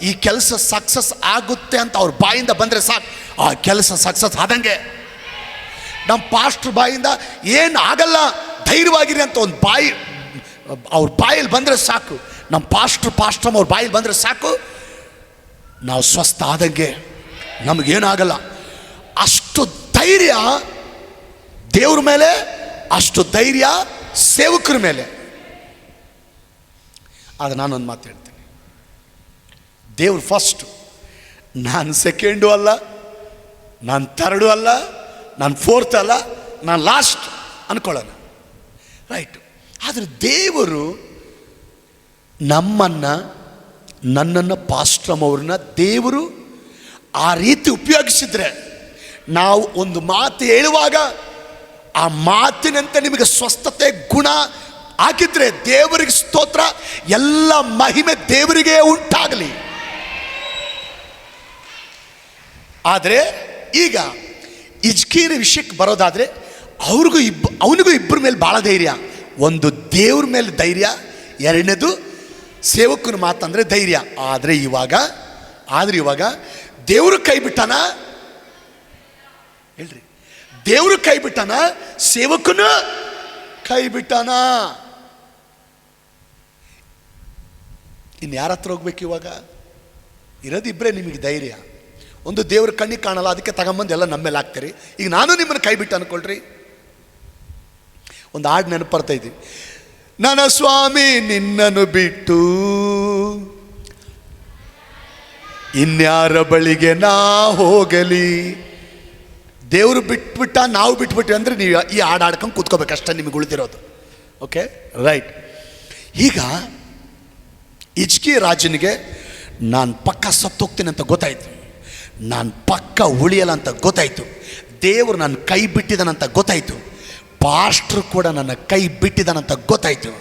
ಈ ಕೆಲಸ ಸಕ್ಸಸ್ ಆಗುತ್ತೆ ಅಂತ ಅವ್ರ ಬಾಯಿಂದ ಬಂದರೆ ಸಾಕು, ಆ ಕೆಲಸ ಸಕ್ಸಸ್ ಆದಂಗೆ. ನಮ್ಮ ಪಾಸ್ಟ್ರ್ ಬಾಯಿಂದ ಏನು ಆಗಲ್ಲ, ಧೈರ್ಯವಾಗಿರಿ ಅಂತ ಒಂದು ಬಾಯಿ ಅವ್ರ ಬಾಯಲ್ಲಿ ಬಂದರೆ ಸಾಕು, ನಮ್ಮ ಪಾಸ್ಟ್ರಮ್ ಅವ್ರ ಬಾಯಲ್ಲಿ ಬಂದರೆ ಸಾಕು, ನಾವು ಸ್ವಸ್ಥ ಆದಂಗೆ, ನಮಗೇನಾಗಲ್ಲ. ಅಷ್ಟು ಧೈರ್ಯ ದೇವ್ರ ಮೇಲೆ, ಅಷ್ಟು ಧೈರ್ಯ ಸೇವಕರ ಮೇಲೆ. ಆದರೆ ನಾನೊಂದು ಮಾತು ಹೇಳ್ತೀನಿ, ದೇವ್ರು ಫಸ್ಟು, ನಾನು ಸೆಕೆಂಡು ಅಲ್ಲ, ನಾನು ಥರ್ಡು ಅಲ್ಲ, ನಾನು ಫೋರ್ತ್ ಅಲ್ಲ, ನಾನು ಲಾಸ್ಟ್ ಅಂದ್ಕೊಳ್ಳೋಣ, ರೈಟ್. ಆದರೆ ದೇವರು ನನ್ನನ್ನು ಪಾಸ್ಟ್ರಮ್ ಅವ್ರನ್ನ ದೇವರು ಆ ರೀತಿ ಉಪಯೋಗಿಸಿದ್ರೆ, ನಾವು ಒಂದು ಮಾತು ಹೇಳುವಾಗ ಆ ಮಾತಿನಂತೆ ನಿಮಗೆ ಸ್ವಸ್ಥತೆ ಗುಣ ಆಗಿದ್ರೆ ದೇವರಿಗೆ ಸ್ತೋತ್ರ, ಎಲ್ಲ ಮಹಿಮೆ ದೇವರಿಗೆ ಉಂಟಾಗಲಿ. ಆದರೆ ಈಗ ಹಿಜ್ಕೀಯನ ವಿಷಯಕ್ಕೆ ಬರೋದಾದರೆ ಅವನಿಗೂ ಇಬ್ಬರ ಮೇಲೆ ಭಾಳ ಧೈರ್ಯ. ಒಂದು ದೇವ್ರ ಮೇಲೆ ಧೈರ್ಯ, ಎರಡನೇದು ಸೇವಕನ ಮಾತಂದರೆ ಧೈರ್ಯ. ಆದರೆ ಇವಾಗ ದೇವರು ಕೈ ಬಿಟ್ಟಾನ ಹೇಳ್ರಿ, ದೇವರು ಕೈ ಬಿಟ್ಟಾನ, ಸೇವಕನು ಕೈ ಬಿಟ್ಟಾನ. ಇನ್ನು ಯಾರ ಹತ್ರ ಹೋಗ್ಬೇಕು? ಇವಾಗ ಇರೋದಿಬ್ಬರೇ ನಿಮಗೆ ಧೈರ್ಯ. ಒಂದು ದೇವ್ರ ಕಣ್ಣಿಗೆ ಕಾಣಲ್ಲ, ಅದಕ್ಕೆ ತಗೊಂಬಂದು ಎಲ್ಲ ನಮ್ಮ ಮೇಲೆ ಹಾಕ್ತೀರಿ. ಈಗ ನಾನು ನಿಮ್ಮನ್ನು ಕೈ ಬಿಟ್ಟು ಅನ್ಕೊಳ್ರಿ. ಒಂದು ಹಾಡು ನೆನಪು ಬರ್ತಾ ಇದ್ದೀವಿ, ನನ್ನ ಸ್ವಾಮಿ ನಿನ್ನನ್ನು ಬಿಟ್ಟು ಇನ್ಯಾರ ಬಳಿಗೆ ನಾ ಹೋಗಲಿ. ದೇವರು ಬಿಟ್ಬಿಟ್ಟ, ನಾವು ಬಿಟ್ಬಿಟ್ವಿ ಅಂದರೆ ನೀವು ಈ ಹಾಡು ಹಾಡ್ಕೊಂಡು ಕೂತ್ಕೋಬೇಕಷ್ಟೇ, ನಿಮಗೆ ಉಳಿದಿರೋದು. Okay, right. ಈಗ ಹಿಜ್ಕೀಯ ರಾಜನಿಗೆ ನಾನು ಪಕ್ಕ ಸತ್ತೋಗ್ತೀನಿ ಅಂತ ಗೊತ್ತಾಯಿತು, ನಾನು ಪಕ್ಕ ಉಳಿಯಲ್ಲ ಅಂತ ಗೊತ್ತಾಯಿತು, ದೇವರು ನನ್ನ ಕೈ ಬಿಟ್ಟಿದ್ದಾನಂತ ಗೊತ್ತಾಯಿತು, ಪಾಸ್ಟ್ರು ಕೂಡ ನನ್ನ ಕೈ ಬಿಟ್ಟಿದ್ದಾನಂತ ಗೊತ್ತಾಯಿತು.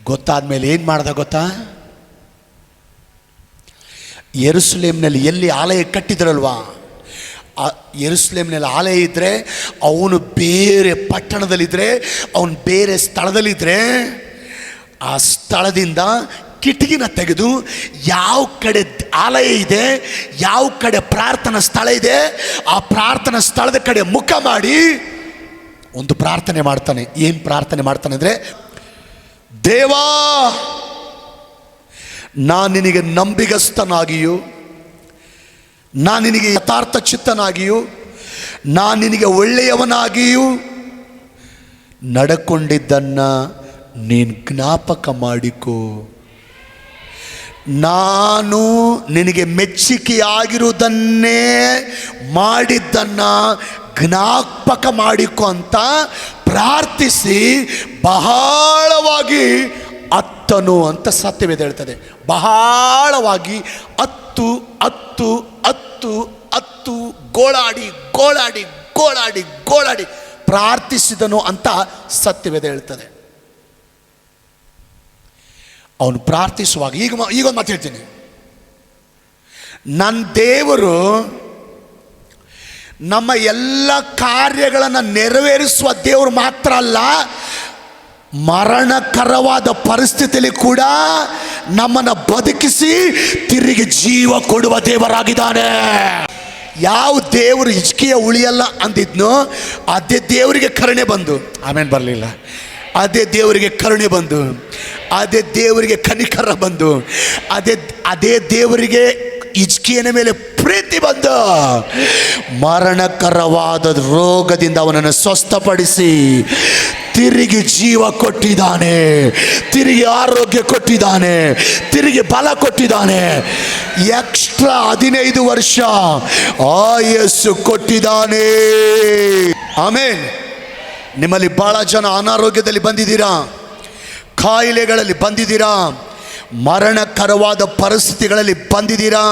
ಗೊತ್ತಾದ್ಮೇಲೆ ಏನು ಮಾಡ್ದ ಗೊತ್ತಾ? ಯೆರೂಸಲೇಮಿನಲ್ಲಿ ಎಲ್ಲಿ ಆಲಯ ಕಟ್ಟಿದ್ರಲ್ವಾ, ಆ ಯೆರೂಸಲೇಮಿನಲ್ಲಿ ಆಲಯ ಇದ್ದರೆ, ಅವನು ಬೇರೆ ಪಟ್ಟಣದಲ್ಲಿದ್ದರೆ, ಅವನು ಬೇರೆ ಸ್ಥಳದಲ್ಲಿದ್ದರೆ, ಆ ಸ್ಥಳದಿಂದ ಕಿಟಕಿನ ತೆಗೆದು ಯಾವ ಕಡೆ ಆಲಯ ಇದೆ, ಯಾವ ಕಡೆ ಪ್ರಾರ್ಥನಾ ಸ್ಥಳ ಇದೆ, ಆ ಪ್ರಾರ್ಥನಾ ಸ್ಥಳದ ಕಡೆ ಮುಖ ಮಾಡಿ ಒಂದು ಪ್ರಾರ್ಥನೆ ಮಾಡ್ತಾನೆ. ಏನು ಪ್ರಾರ್ಥನೆ ಮಾಡ್ತಾನೆ ಅಂದರೆ, ದೇವಾ, ನಾನು ನಿನಗೆ ನಂಬಿಗಸ್ತನಾಗಿಯೂ, ನಾನು ನಿನಗೆ ಯಥಾರ್ಥ ಚಿತ್ತನಾಗಿಯೂ, ನಾನು ನಿನಗೆ ಒಳ್ಳೆಯವನಾಗಿಯೂ ನಡ್ಕೊಂಡಿದ್ದನ್ನು ನೀನು ಜ್ಞಾಪಕ ಮಾಡಿಕೋ. ನಾನು ನಿನಗೆ ಮೆಚ್ಚುಗೆಯಾಗಿರುವುದನ್ನೇ ಮಾಡಿದ್ದನ್ನು ಜ್ಞಾಪಕ ಮಾಡಿಕೊ ಅಂತ ಪ್ರಾರ್ಥಿಸಿ ಬಹಳವಾಗಿ ಅತ್ತನು ಅಂತ ಸತ್ಯವೇದ ಹೇಳ್ತದೆ. ಬಹಳವಾಗಿ ಅತ್ತು ಅತ್ತು ಅತ್ತು ಅತ್ತು ಗೋಳಾಡಿ ಗೋಳಾಡಿ ಗೋಳಾಡಿ ಗೋಳಾಡಿ ಪ್ರಾರ್ಥಿಸಿದನು ಅಂತ ಸತ್ಯವೇದ ಹೇಳ್ತದೆ. ಅವನು ಪ್ರಾರ್ಥಿಸುವಾಗ ಈಗೊಂದು ಮಾತು ಹೇಳ್ತೀನಿ, ನನ್ನ ದೇವರು ನಮ್ಮ ಎಲ್ಲ ಕಾರ್ಯಗಳನ್ನು ನೆರವೇರಿಸುವ ದೇವರು ಮಾತ್ರ ಅಲ್ಲ, ಮರಣಕರವಾದ ಪರಿಸ್ಥಿತಿಯಲ್ಲಿ ಕೂಡ ನಮ್ಮನ್ನು ಬದುಕಿಸಿ ತಿರುಗಿ ಜೀವ ಕೊಡುವ ದೇವರಾಗಿದ್ದಾನೆ. ಯಾವ ದೇವರು ಹಿಜ್ಕೀಯ ಉಳಿಯಲ್ಲ ಅಂದಿದ್ನೋ ಅದೇ ದೇವರಿಗೆ ಕರುಣೆ ಬಂದು ಆಮೇಲೆ ಬರಲಿಲ್ಲ. ಅದೇ ದೇವರಿಗೆ ಕರುಣೆ ಬಂದು, ಅದೇ ದೇವರಿಗೆ ಕನಿಕರ ಬಂದು, ಅದೇ ದೇವರಿಗೆ ಹಿಜ್ಕೀಯನ ಮೇಲೆ ಪ್ರೀತಿ ಬಂದು ಮರಣಕರವಾದ ರೋಗದಿಂದ ಅವನನ್ನು ಸ್ವಸ್ಥಪಡಿಸಿ ತಿರುಗಿ ಜೀವ ಕೊಟ್ಟಿದ್ದಾನೆ, ತಿರುಗಿ ಆರೋಗ್ಯ ಕೊಟ್ಟಿದ್ದಾನೆ, ತಿರುಗಿ ಬಲ ಕೊಟ್ಟಿದ್ದಾನೆ. ಎಕ್ಸ್ಟ್ರಾ 15 ವರ್ಷ ಆಯಸ್ಸು ಕೊಟ್ಟಿದ್ದಾನೆ. ಆಮೇನ್. ನಿಮ್ಮಲ್ಲಿ ಬಹಳ ಜನ ಅನಾರೋಗ್ಯದಲ್ಲಿ ಬಂದಿದ್ದೀರಾ, ಕಾಯಿಲೆಗಳಲ್ಲಿ ಬಂದಿದ್ದೀರಾ, ಮರಣಕರವಾದ ಪರಿಸ್ಥಿತಿಗಳಲ್ಲಿ ಬಂದಿದ್ದೀರಾ,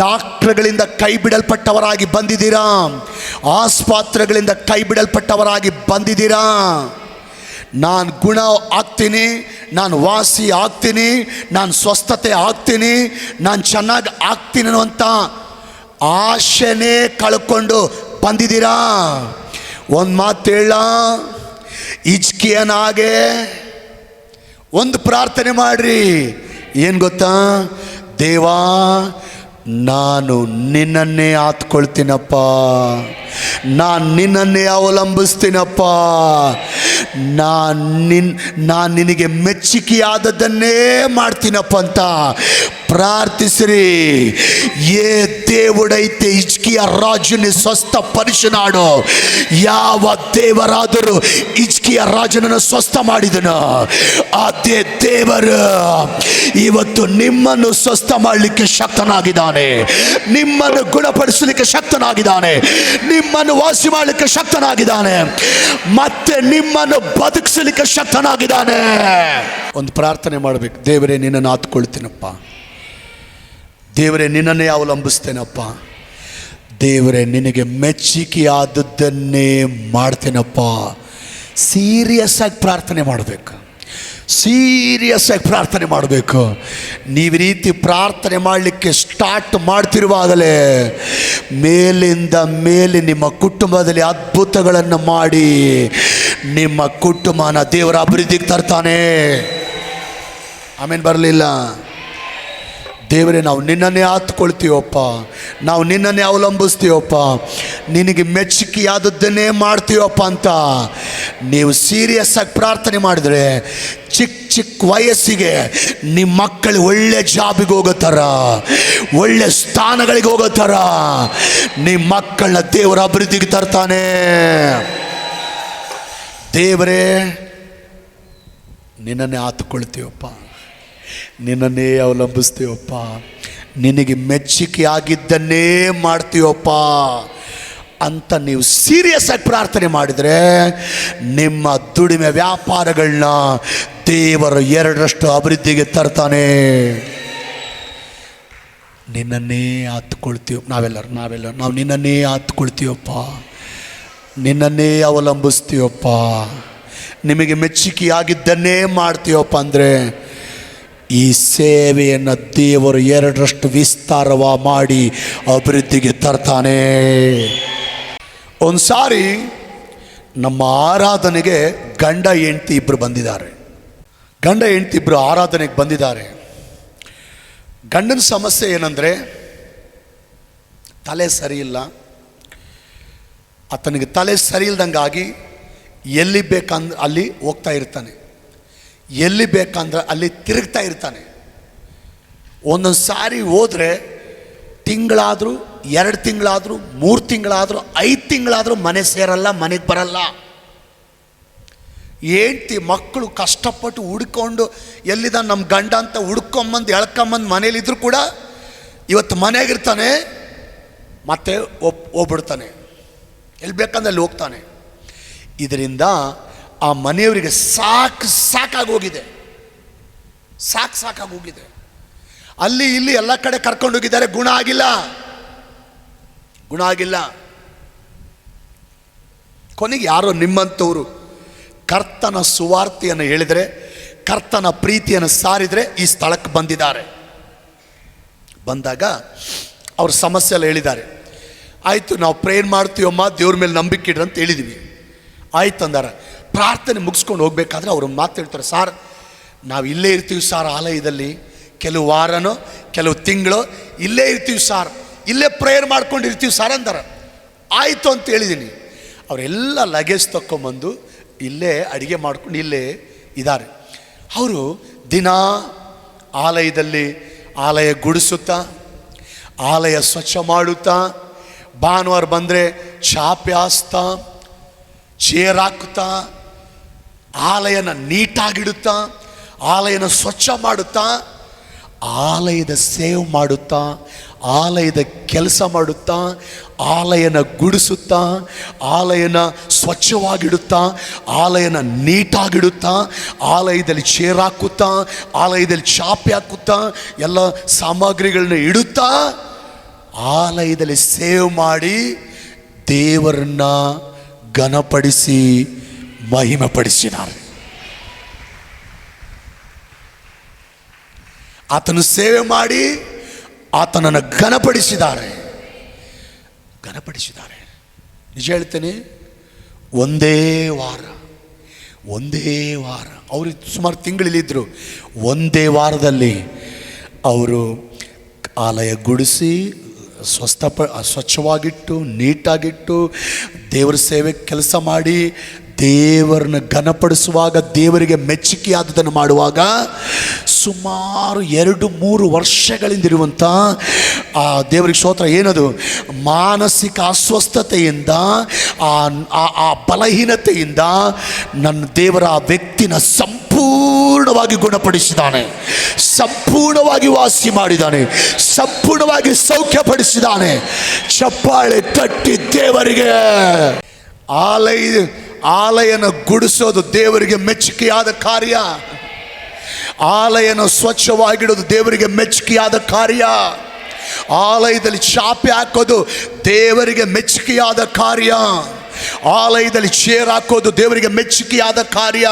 ಡಾಕ್ಟರ್ಗಳಿಂದ ಕೈ ಬಿಡಲ್ಪಟ್ಟವರಾಗಿ ಬಂದಿದ್ದೀರಾ, ಆಸ್ಪತ್ರೆಗಳಿಂದ ಕೈ ಬಿಡಲ್ಪಟ್ಟವರಾಗಿ ಬಂದಿದ್ದೀರಾ. ನಾನು ಗುಣ ಆಗ್ತೀನಿ, ನಾನು ವಾಸಿ ಆಗ್ತೀನಿ, ನಾನು ಸ್ವಸ್ಥತೆ ಆಗ್ತೀನಿ, ನಾನು ಚೆನ್ನಾಗಿ ಆಗ್ತೀನಿ ಅನ್ನುವಂಥ ಆಶೆನೇ ಕಳ್ಕೊಂಡು ಬಂದಿದ್ದೀರಾ. ಒಂದು ಮಾತು ಹೇಳ, ಹಿಜ್ಕೀಯನಾಗೆ ಒಂದು ಪ್ರಾರ್ಥನೆ ಮಾಡ್ರಿ. ಏನು ಗೊತ್ತಾ? ದೇವಾ, ನಾನು ನಿನ್ನನ್ನೇ ಆತ್ಕೊಳ್ತೀನಪ್ಪ, ನಾನು ನಿನ್ನನ್ನೇ ಅವಲಂಬಿಸ್ತೀನಪ್ಪ, ನಾನು ನಿನಗೆ ಮೆಚ್ಚುಗೆಯಾದದ್ದನ್ನೇ ಮಾಡ್ತೀನಪ್ಪ ಅಂತ ಪ್ರಾರ್ಥಿಸ್ರಿ. ಏ దేవుడైతే ಹಿಜ್ಕೀಯ ರಾಜನ ಸ್ವಸ್ಥಪಡಿಸಿನಾಡೋ, ಯಾವ ದೇವರಾದರೂ ಹಿಜ್ಕೀಯ ರಾಜನನ್ನು ಸ್ವಸ್ಥ ಮಾಡಿದನು, ಅದೇ ದೇವರು ಇವತ್ತು ನಿಮ್ಮನ್ನು ಸ್ವಸ್ಥ ಮಾಡಲಿಕ್ಕೆ ಶಕ್ತನಾಗಿದ್ದಾನೆ, ನಿಮ್ಮನ್ನು ಗುಣಪಡಿಸಲಿಕ್ಕೆ ಶಕ್ತನಾಗಿದ್ದಾನೆ, ನಿಮ್ಮನ್ನು ವಾಸಿ ಮಾಡಲಿಕ್ಕೆ ಶಕ್ತನಾಗಿದ್ದಾನೆ, ಮತ್ತೆ ನಿಮ್ಮನ್ನು ಬದುಕಿಸಲಿಕ್ಕೆ ಶಕ್ತನಾಗಿದ್ದಾನೆ. ಒಂದು ಪ್ರಾರ್ಥನೆ ಮಾಡಬೇಕು. ದೇವರೇ, ನಿನ್ನನ್ನು ಆತ್ಕೊಳ್ತೀನಪ್ಪ, ದೇವರೇ ನಿನ್ನನ್ನೇ ಅವಲಂಬಿಸ್ತೇನಪ್ಪ, ದೇವರೇ ನಿನಗೆ ಮೆಚ್ಚುಗೆಯಾದದ್ದನ್ನೇ ಮಾಡ್ತೇನಪ್ಪ. ಸೀರಿಯಸ್ ಆಗಿ ಪ್ರಾರ್ಥನೆ ಮಾಡಬೇಕು, ಸೀರಿಯಸ್ ಆಗಿ ಪ್ರಾರ್ಥನೆ ಮಾಡಬೇಕು. ನೀವು ರೀತಿ ಪ್ರಾರ್ಥನೆ ಮಾಡಲಿಕ್ಕೆ ಸ್ಟಾರ್ಟ್ ಮಾಡ್ತಿರುವಾಗಲೇ ಮೇಲಿಂದ ಮೇಲೆ ನಿಮ್ಮ ಕುಟುಂಬದಲ್ಲಿ ಅದ್ಭುತಗಳನ್ನು ಮಾಡಿ ನಿಮ್ಮ ಕುಟುಂಬನ ದೇವರ ಅಭಿವೃದ್ಧಿಗೆ ತರ್ತಾನೆ. ಆಮೇಲೆ ಬರಲಿಲ್ಲ. ದೇವರೇ, ನಾವು ನಿನ್ನನ್ನೇ ಆತ್ಕೊಳ್ತೀವಪ್ಪ, ನಾವು ನಿನ್ನನ್ನೇ ಅವಲಂಬಿಸ್ತೀವಪ್ಪ, ನಿನಗೆ ಮೆಚ್ಚುಗೆಯಾದದ್ದನ್ನೇ ಮಾಡ್ತೀವಪ್ಪ ಅಂತ ನೀವು ಸೀರಿಯಸ್ ಆಗಿ ಪ್ರಾರ್ಥನೆ ಮಾಡಿದರೆ ಚಿಕ್ಕ ವಯಸ್ಸಿಗೆ ನಿಮ್ಮ ಮಕ್ಕಳು ಒಳ್ಳೆ ಜಾಬಿಗೆ ಹೋಗೋ ಥರ, ಒಳ್ಳೆ ಸ್ಥಾನಗಳಿಗೆ ಹೋಗೋ ಥರ ನಿಮ್ಮ ಮಕ್ಕಳನ್ನ ದೇವರ ಅಭಿವೃದ್ಧಿಗೆ ತರ್ತಾನೆ. ದೇವರೇ, ನಿನ್ನನ್ನೇ ಆತ್ಕೊಳ್ತೀವಪ್ಪ, ನಿನ್ನನ್ನೇ ಅವಲಂಬಿಸ್ತೀವಪ್ಪ, ನಿನಗೆ ಮೆಚ್ಚುಗೆಯಾಗಿದ್ದನ್ನೇ ಮಾಡ್ತೀವಪ್ಪ ಅಂತ ನೀವು ಸೀರಿಯಸ್ ಆಗಿ ಪ್ರಾರ್ಥನೆ ಮಾಡಿದರೆ ನಿಮ್ಮ ದುಡಿಮೆ ವ್ಯಾಪಾರಗಳನ್ನ ದೇವರು 2ರಷ್ಟು ಅಭಿವೃದ್ಧಿಗೆ ತರ್ತಾನೆ. ನಿನ್ನನ್ನೇ ಆತ್ಕೊಳ್ತೀವಿ ನಾವು ನಿನ್ನನ್ನೇ ಆತ್ಕೊಳ್ತೀವಪ್ಪ, ನಿನ್ನನ್ನೇ ಅವಲಂಬಿಸ್ತೀವಪ್ಪ, ನಿಮಗೆ ಮೆಚ್ಚುಗೆಯಾಗಿದ್ದನ್ನೇ ಮಾಡ್ತೀವಪ್ಪ ಅಂದರೆ ಈ ಸೇವೆಯನ್ನು ದೇವರು 2ರಷ್ಟು ವಿಸ್ತಾರವ ಮಾಡಿ ಅಭಿವೃದ್ಧಿಗೆ ತರ್ತಾನೆ. ಒಂದು ಸಾರಿ ನಮ್ಮ ಆರಾಧನೆಗೆ ಗಂಡ ಹೆಂಡತಿ ಇಬ್ಬರು ಬಂದಿದ್ದಾರೆ. ಗಂಡ ಹೆಂಡತಿ ಇಬ್ಬರು ಆರಾಧನೆಗೆ ಬಂದಿದ್ದಾರೆ. ಗಂಡನ ಸಮಸ್ಯೆ ಏನಂದರೆ ತಲೆ ಸರಿ ಇಲ್ಲ. ಆತನಿಗೆ ತಲೆ ಸರಿ ಇಲ್ದಂಗಾಗಿ ಎಲ್ಲಿ ಬೇಕಂದ್ರೆ ಅಲ್ಲಿ ಹೋಗ್ತಾ ಇರ್ತಾನೆ, ಎಲ್ಲಿ ಬೇಕಂದ್ರೆ ಅಲ್ಲಿ ತಿರುಗ್ತಾ ಇರ್ತಾನೆ. ಒಂದೊಂದು ಸಾರಿ ಹೋದರೆ ತಿಂಗಳಾದರೂ, 2 ತಿಂಗಳಾದರೂ, 3 ತಿಂಗಳಾದರೂ, 5 ತಿಂಗಳಾದರೂ ಮನೆ ಸೇರಲ್ಲ, ಮನೆಗೆ ಬರಲ್ಲ. ಹೆಂಡ್ತಿ ಮಕ್ಕಳು ಕಷ್ಟಪಟ್ಟು ಹುಡ್ಕೊಂಡು ಎಲ್ಲಿದ ನಮ್ಮ ಗಂಡ ಅಂತ ಹುಡ್ಕೊಂಬಂದು ಎಳ್ಕೊಂಬಂದು ಮನೇಲಿದ್ರು ಕೂಡ ಇವತ್ತು ಮನೆಯಾಗಿರ್ತಾನೆ, ಮತ್ತೆ ಹೋಗ್ಬಿಡ್ತಾನೆ, ಎಲ್ಲಿ ಬೇಕಂದ್ರೆ ಅಲ್ಲಿ ಹೋಗ್ತಾನೆ. ಇದರಿಂದ ಆ ಮನೆಯವರಿಗೆ ಸಾಕಾಗೋಗಿದೆ. ಅಲ್ಲಿ ಇಲ್ಲಿ ಎಲ್ಲ ಕಡೆ ಕರ್ಕೊಂಡೋಗಿದ್ದಾರೆ, ಗುಣ ಆಗಿಲ್ಲ. ಕೊನೆಗೆ ಯಾರೋ ನಿಮ್ಮಂಥವರು ಕರ್ತನ ಸುವಾರ್ತೆಯನ್ನು ಹೇಳಿದರೆ, ಕರ್ತನ ಪ್ರೀತಿಯನ್ನು ಸಾರಿದರೆ ಈ ಸ್ಥಳಕ್ಕೆ ಬಂದಿದ್ದಾರೆ. ಬಂದಾಗ ಅವ್ರ ಸಮಸ್ಯೆ ಎಲ್ಲ ಹೇಳಿದ್ದಾರೆ. ಆಯಿತು, ನಾವು ಪ್ರೇಯರ್ ಮಾಡ್ತೀವಮ್ಮ, ದೇವ್ರ ಮೇಲೆ ನಂಬಿಕೆ ಇಡ್ರಿ ಅಂತ ಹೇಳಿದ್ವಿ. ಆಯ್ತು ಅಂದಾರ. ಪ್ರಾರ್ಥನೆ ಮುಗಿಸ್ಕೊಂಡು ಹೋಗ್ಬೇಕಾದ್ರೆ ಅವ್ರು ಮಾತು ಹೇಳ್ತಾರೆ, ಸಾರ್ ನಾವು ಇಲ್ಲೇ ಇರ್ತೀವಿ ಸಾರ್, ಆಲಯದಲ್ಲಿ ಕೆಲವು ವಾರನೋ ಕೆಲವು ತಿಂಗಳು ಇಲ್ಲೇ ಇರ್ತೀವಿ ಸಾರ್, ಇಲ್ಲೇ ಪ್ರೇಯರ್ ಮಾಡ್ಕೊಂಡಿರ್ತೀವಿ ಸಾರ್ ಅಂದಾರ. ಆಯಿತು ಅಂತ ಹೇಳಿದ್ದೀನಿ. ಅವರೆಲ್ಲ ಲಗೇಜ್ ತಗೊಂಬಂದು ಇಲ್ಲೇ ಅಡಿಗೆ ಮಾಡ್ಕೊಂಡು ಇಲ್ಲೇ ಇದ್ದಾರೆ. ಅವರು ದಿನ ಆಲಯದಲ್ಲಿ ಆಲಯ ಗುಡಿಸುತ್ತಾ, ಆಲಯ ಸ್ವಚ್ಛ ಮಾಡುತ್ತಾ, ಭಾನುವಾರ ಬಂದರೆ ಚಾಪೆ ಹಾಸ್ತಾ, ಚೇರ್ ಹಾಕುತ್ತಾ, ಆಲಯನ ನೀಟಾಗಿಡುತ್ತಾ, ಆಲಯನ ಸ್ವಚ್ಛ ಮಾಡುತ್ತಾ, ಆಲಯದ ಸೇವೆ ಮಾಡುತ್ತಾ, ಆಲಯದ ಕೆಲಸ ಮಾಡುತ್ತಾ, ಆಲಯನ ಗುಡಿಸುತ್ತಾ, ಆಲಯನ ಸ್ವಚ್ಛವಾಗಿಡುತ್ತಾ, ಆಲಯನ ನೀಟಾಗಿಡುತ್ತಾ, ಆಲಯದಲ್ಲಿ ಚೇರ್ ಹಾಕುತ್ತಾ, ಆಲಯದಲ್ಲಿ ಚಾಪೆ ಹಾಕುತ್ತಾ, ಎಲ್ಲ ಸಾಮಗ್ರಿಗಳನ್ನ ಇಡುತ್ತಾ, ಆಲಯದಲ್ಲಿ ಸೇವೆ ಮಾಡಿ ದೇವರನ್ನ ಘನಪಡಿಸಿ ಮಹಿಮೆಪಡಿಸಿದ್ದಾರೆ. ಆತನು ಸೇವೆ ಮಾಡಿ ಆತನನ್ನು ಘನಪಡಿಸಿದ್ದಾರೆ. ನಿಜ ಹೇಳ್ತೇನೆ, ಒಂದೇ ವಾರ ಅವರು ಸುಮಾರು ತಿಂಗಳಿಲ್ಲಿದ್ದರು. ಒಂದೇ ವಾರದಲ್ಲಿ ಅವರು ಆಲಯ ಗುಡಿಸಿ ಸ್ವಚ್ಛವಾಗಿಟ್ಟು ನೀಟಾಗಿಟ್ಟು ದೇವರ ಸೇವೆ ಕೆಲಸ ಮಾಡಿ ದೇವರನ್ನ ಘನಪಡಿಸುವಾಗ, ದೇವರಿಗೆ ಮೆಚ್ಚುಗೆಯಾದದನ್ನು ಮಾಡುವಾಗ ಸುಮಾರು 2-3 ವರ್ಷಗಳಿಂದಿರುವಂಥ ಆ ದೇವರಿಗೆ ಸ್ತೋತ್ರ, ಏನದು ಮಾನಸಿಕ ಅಸ್ವಸ್ಥತೆಯಿಂದ, ಆ ಬಲಹೀನತೆಯಿಂದ ನನ್ನ ದೇವರ ಆ ವ್ಯಕ್ತಿನ ಸಂಪೂರ್ಣವಾಗಿ ಗುಣಪಡಿಸಿದ್ದಾನೆ, ಸಂಪೂರ್ಣವಾಗಿ ವಾಸಿ ಮಾಡಿದ್ದಾನೆ, ಸಂಪೂರ್ಣವಾಗಿ ಸೌಖ್ಯಪಡಿಸಿದ್ದಾನೆ. ಚಪ್ಪಾಳೆ ತಟ್ಟಿ ದೇವರಿಗೆ. ಆಲಯನ ಗುಡಿಸೋದು ದೇವರಿಗೆ ಮೆಚ್ಚುಗೆಯಾದ ಕಾರ್ಯ. ಆಲಯನ ಸ್ವಚ್ಛವಾಗಿಡೋದು ದೇವರಿಗೆ ಮೆಚ್ಚುಗೆಯಾದ ಕಾರ್ಯ. ಆಲಯದಲ್ಲಿ ಚಾಪೆ ಹಾಕೋದು ದೇವರಿಗೆ ಮೆಚ್ಚುಗೆಯಾದ ಕಾರ್ಯ. ಆಲಯದಲ್ಲಿ ಚೇರ್ ಹಾಕೋದು ದೇವರಿಗೆ ಮೆಚ್ಚುಗೆಯಾದ ಕಾರ್ಯ.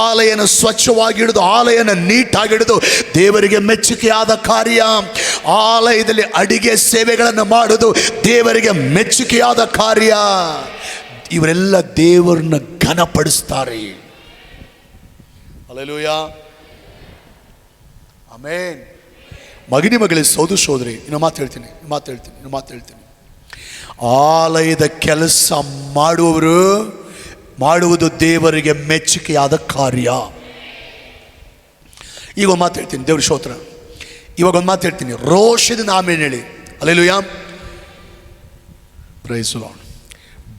ಆಲಯನ ಸ್ವಚ್ಛವಾಗಿಡೋದು, ಆಲಯನ ನೀಟಾಗಿಡೋದು ದೇವರಿಗೆ ಮೆಚ್ಚುಗೆಯಾದ ಕಾರ್ಯ. ಆಲಯದಲ್ಲಿ ಅಡಿಗೆ ಸೇವೆಗಳನ್ನು ಮಾಡೋದು ದೇವರಿಗೆ ಮೆಚ್ಚುಗೆಯಾದ ಕಾರ್ಯ. ಇವರೆಲ್ಲ ದೇವರನ್ನ ಘನಪಡಿಸ್ತಾರೆ. Hallelujah, amen. ಮಗನೇ ಸೋದರಿ, ಇನ್ನು ಮಾತು ಹೇಳ್ತೀನಿ. ಆಲಯದ ಕೆಲಸ ಮಾಡುವುದು ದೇವರಿಗೆ ಮೆಚ್ಚುಗೆಯಾದ ಕಾರ್ಯ. ಈಗ ಒಂದು ಮಾತು ಹೇಳ್ತೀನಿ, ದೇವ್ರ ಸ್ತೋತ್ರ. ಇವಾಗ ಒಂದು ಮಾತು ಹೇಳ್ತೀನಿ, ರೋಷದಿಂದ ಆಮೇಲೆ ಹೇಳಿ. Hallelujah, praise Lord.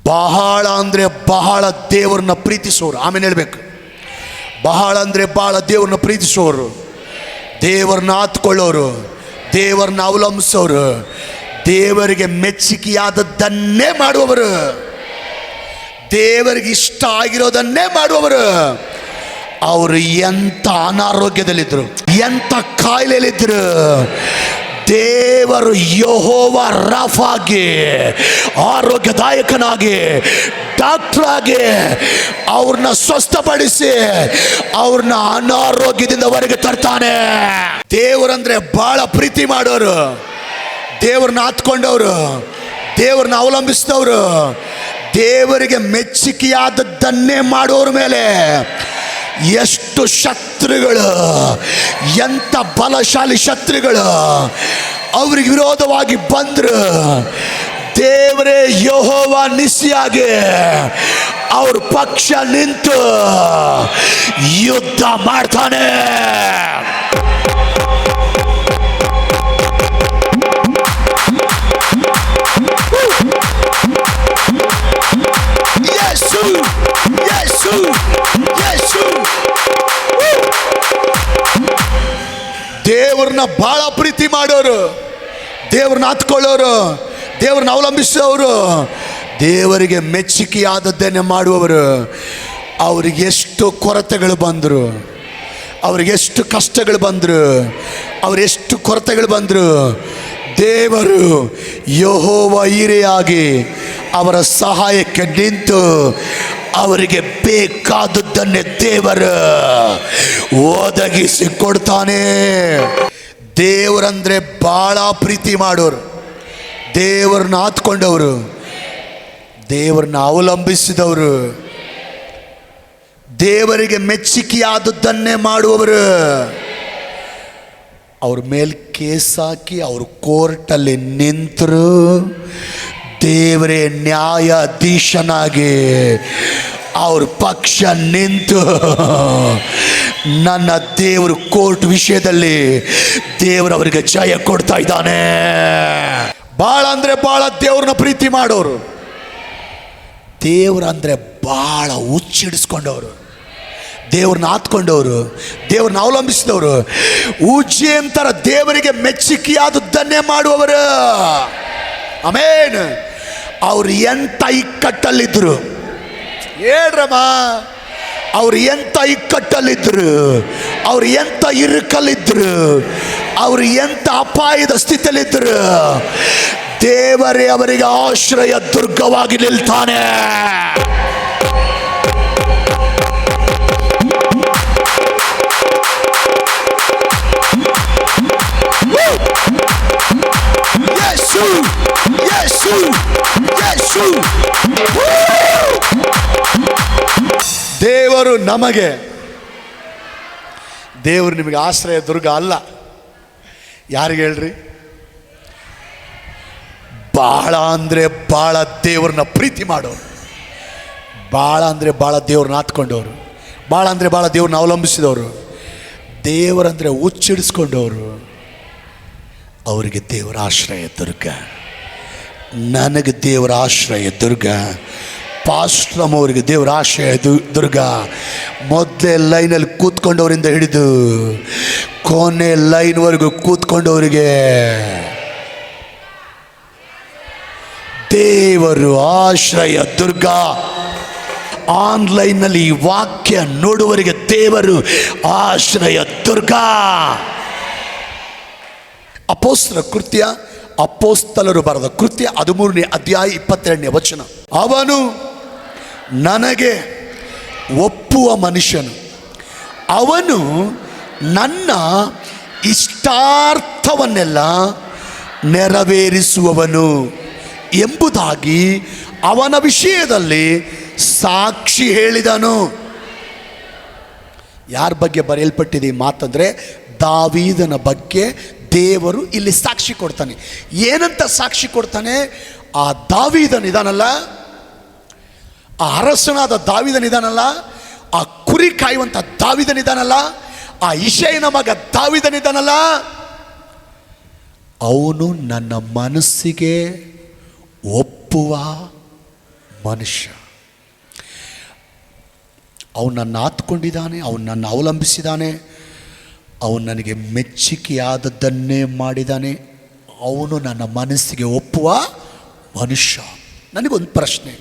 ಬಹಳ ಅಂದರೆ ಬಹಳ ದೇವರನ್ನ ಪ್ರೀತಿಸೋರು, ಆಮೇಲೆ ಹೇಳ್ಬೇಕು. ಬಹಳ ಅಂದರೆ ಬಹಳ ದೇವ್ರನ್ನ ಪ್ರೀತಿಸೋರು, ದೇವರನ್ನ ಆತ್ಕೊಳ್ಳೋರು, ದೇವರನ್ನ ಅವಲಂಬಿಸೋರು, ದೇವರಿಗೆ ಮೆಚ್ಚುಗೆಯಾದದ್ದನ್ನೇ ಮಾಡುವವರು, ದೇವರಿಗೆ ಇಷ್ಟ ಆಗಿರೋದನ್ನೇ ಮಾಡುವವರು. ಅವರು ಎಂಥ ಅನಾರೋಗ್ಯದಲ್ಲಿದ್ದರು, ಎಂಥ ಕಾಯಿಲೆಯಲ್ಲಿದ್ದರು, ದೇವರು ಯೆಹೋವ ರಾಫಾಗಿ, ಆರೋಗ್ಯದಾಯಕನಾಗಿ, ಡಾಕ್ಟರ್ ಆಗಿ ಅವ್ರನ್ನ ಸ್ವಸ್ಥಪಡಿಸಿ ಅವ್ರನ್ನ ಅನಾರೋಗ್ಯದಿಂದ ಹೊರಗೆ ತರ್ತಾನೆ. ದೇವರಂದ್ರೆ ಬಹಳ ಪ್ರೀತಿ ಮಾಡೋರು, ದೇವ್ರನ್ನ ಹತ್ಕೊಂಡವರು, ದೇವ್ರನ್ನ ಅವಲಂಬಿಸಿದವರು, ದೇವರಿಗೆ ಮೆಚ್ಚುಗೆಯಾದದ್ದನ್ನೇ ಮಾಡೋರ ಮೇಲೆ ಎಷ್ಟು ಶತ್ರುಗಳು, ಎಂಥ ಬಲಶಾಲಿ ಶತ್ರುಗಳು ಅವ್ರಿಗೆ ವಿರೋಧವಾಗಿ ಬಂದ್ರು, ದೇವರೇ ಯೆಹೋವ ನಿಸ್ಸಿಯಾಗಿ ಅವ್ರ ಪಕ್ಷ ನಿಂತು ಯುದ್ಧ ಮಾಡ್ತಾನೆ. ದೇವ್ರನ್ನ ಬಹಳ ಪ್ರೀತಿ ಮಾಡೋರು, ದೇವ್ರನ್ನ ಹತ್ಕೊಳ್ಳೋರು, ದೇವ್ರನ್ನ ಅವಲಂಬಿಸೋರು, ದೇವರಿಗೆ ಮೆಚ್ಚುಗೆಯಾದದ್ದನ್ನೇ ಮಾಡುವವರು. ಅವ್ರಿಗೆ ಎಷ್ಟು ಕೊರತೆಗಳು ಬಂದರು, ಅವ್ರಿಗೆಷ್ಟು ಕಷ್ಟಗಳು ಬಂದರು, ಅವರೆಷ್ಟು ಕೊರತೆಗಳು ಬಂದರು, ದೇವರು ಯೆಹೋವ ಹಿರಿಯಾಗಿ ಅವರ ಸಹಾಯಕ್ಕೆ ನಿಂತು ಅವರಿಗೆ ಬೇಕಾದದ್ದನ್ನೇ ದೇವರು ಒದಗಿಸಿ ಕೊಡ್ತಾನೆ. ದೇವರಂದ್ರೆ ಬಹಳ ಪ್ರೀತಿ ಮಾಡೋರು, ದೇವರನ್ನ ಆತ್ಕೊಂಡವರು, ದೇವರನ್ನ ಅವಲಂಬಿಸಿದವರು, ದೇವರಿಗೆ ಮೆಚ್ಚುಗೆಯಾದದ್ದನ್ನೇ ಮಾಡುವವರು. ಅವ್ರ ಮೇಲೆ ಕೇಸ್ ಹಾಕಿ ಅವರು ಕೋರ್ಟಲ್ಲಿ ನಿಂತರು, ದೇವರೇ ನ್ಯಾಯಾಧೀಶನಾಗಿ ಅವ್ರ ಪಕ್ಷ ನಿಂತು ನನ್ನ ದೇವರು ಕೋರ್ಟ್ ವಿಷಯದಲ್ಲಿ ದೇವರು ಅವರಿಗೆ ಜಯ ಕೊಡ್ತಾ ಇದ್ದಾನೆ. ಭಾಳ ಅಂದರೆ ಭಾಳ ದೇವ್ರನ್ನ ಪ್ರೀತಿ ಮಾಡೋರು, ದೇವ್ರ ಅಂದರೆ ಭಾಳ ಹುಚ್ಚಿಡಿಸ್ಕೊಂಡವರು, ದೇವ್ರನ್ನ ಆತ್ಕೊಂಡವರು, ದೇವ್ರನ್ನ ಅವಲಂಬಿಸಿದವರು, ಉಜ್ಜೀಯಂತರ ದೇವರಿಗೆ ಮೆಚ್ಚುಗೆಯಾದದ್ದನ್ನೇ ಮಾಡುವವರು. ಆಮೇನ್. ಅವ್ರು ಎಂಥ ಇಕ್ಕಟ್ಟಲ್ಲಿದ್ದರು ಹೇಳ್ರಮ್ಮ, ಅವ್ರು ಎಂಥ ಇಕ್ಕಟ್ಟಲ್ಲಿದ್ದರು, ಅವ್ರು ಎಂಥ ಇರುಕಲ್ಲಿದ್ದರು, ಅವರು ಎಂಥ ಅಪಾಯದ ಸ್ಥಿತಿಯಲ್ಲಿದ್ದರು, ದೇವರೇ ಅವರಿಗೆ ಆಶ್ರಯ ದುರ್ಗವಾಗಿ ನಿಲ್ತಾನೆ. ಯೇಸು, ಯೇಸು, ಯೇಸು. ದೇವರು ನಮಗೆ, ದೇವರು ನಿಮಗೆ ಆಶ್ರಯ ದುರ್ಗ ಅಲ್ಲ. ಯಾರಿಗೆ ಹೇಳ್ರಿ? ಭಾಳ ಅಂದರೆ ಭಾಳ ದೇವ್ರನ್ನ ಪ್ರೀತಿ ಮಾಡೋರು, ಭಾಳ ಅಂದರೆ ಭಾಳ ದೇವ್ರನ್ನ ಆತ್ಕೊಂಡವರು, ಭಾಳ ಅಂದರೆ ಭಾಳ ದೇವ್ರನ್ನ ಅವಲಂಬಿಸಿದವರು, ದೇವರಂದರೆ ಹುಚ್ಚಿಡಿಸ್ಕೊಂಡವರು, ಅವರಿಗೆ ದೇವರ ಆಶ್ರಯ ದುರ್ಗ. ನನಗೆ ದೇವರ ಆಶ್ರಯ ದುರ್ಗ. ಪಾಸ್ಟ್ರಮ್ ಅವರಿಗೆ ದೇವರ ಆಶ್ರಯ ದುರ್ಗ. ಮೊದಲೇ ಲೈನಲ್ಲಿ ಕೂತ್ಕೊಂಡವರಿಂದ ಹಿಡಿದು ಕೊನೆ ಲೈನ್ವರೆಗೂ ಕೂತ್ಕೊಂಡವರಿಗೆ ದೇವರು ಆಶ್ರಯ ದುರ್ಗ. ಆನ್ಲೈನ್ನಲ್ಲಿ ಈ ವಾಕ್ಯ ನೋಡುವವರಿಗೆ ದೇವರು ಆಶ್ರಯ ದುರ್ಗ. ಅಪೋಸ್ತರ ಕೃತ್ಯ, ಅಪೋಸ್ತಲರು ಬರೆದ ಕೃತ್ಯ 13ನೇ ಅಧ್ಯಾಯ 22ನೇ ವಚನ. ಅವನು ನನಗೆ ಒಪ್ಪುವ ಮನುಷ್ಯನು, ಅವನು ನನ್ನ ಇಷ್ಟಾರ್ಥವನ್ನೆಲ್ಲ ನೆರವೇರಿಸುವವನು ಎಂಬುದಾಗಿ ಅವನ ವಿಷಯದಲ್ಲಿ ಸಾಕ್ಷಿ ಹೇಳಿದನು. ಯಾರ ಬಗ್ಗೆ ಬರೆಯಲ್ಪಟ್ಟಿದೆ ಈ ಮಾತಂದರೆ ದಾವೀದನ ಬಗ್ಗೆ ದೇವರು ಇಲ್ಲಿ ಸಾಕ್ಷಿ ಕೊಡ್ತಾನೆ. ಏನಂತ ಸಾಕ್ಷಿ ಕೊಡ್ತಾನೆ? ಆ ದಾವೀದನಿದಾನಲ್ಲ, ಆ ಅರಸನಾದ ದಾವೀದನಿದಾನಲ್ಲ, ಆ ಕುರಿ ಕಾಯುವಂಥ ದಾವೀದನಿದಾನಲ್ಲ, ಆ ಇಷಯನ ಮಗ ದಾವೀದನಿದಾನಲ್ಲ, ಅವನು ನನ್ನ ಮನಸ್ಸಿಗೆ ಒಪ್ಪುವ ಮನುಷ್ಯ. ಅವನು ನನ್ನ ಆತ್ಕೊಂಡಿದ್ದಾನೆ, ಅವನು ನನ್ನ ಅವಲಂಬಿಸಿದ್ದಾನೆ, ಅವನು ನನಗೆ ಮೆಚ್ಚುಗೆಯಾದದ್ದನ್ನೇ ಮಾಡಿದ್ದಾನೆ, ಅವನು ನನ್ನ ಮನಸ್ಸಿಗೆ ಒಪ್ಪುವ ಮನುಷ್ಯ. ನನಗೊಂದು ಪ್ರಶ್ನೆ,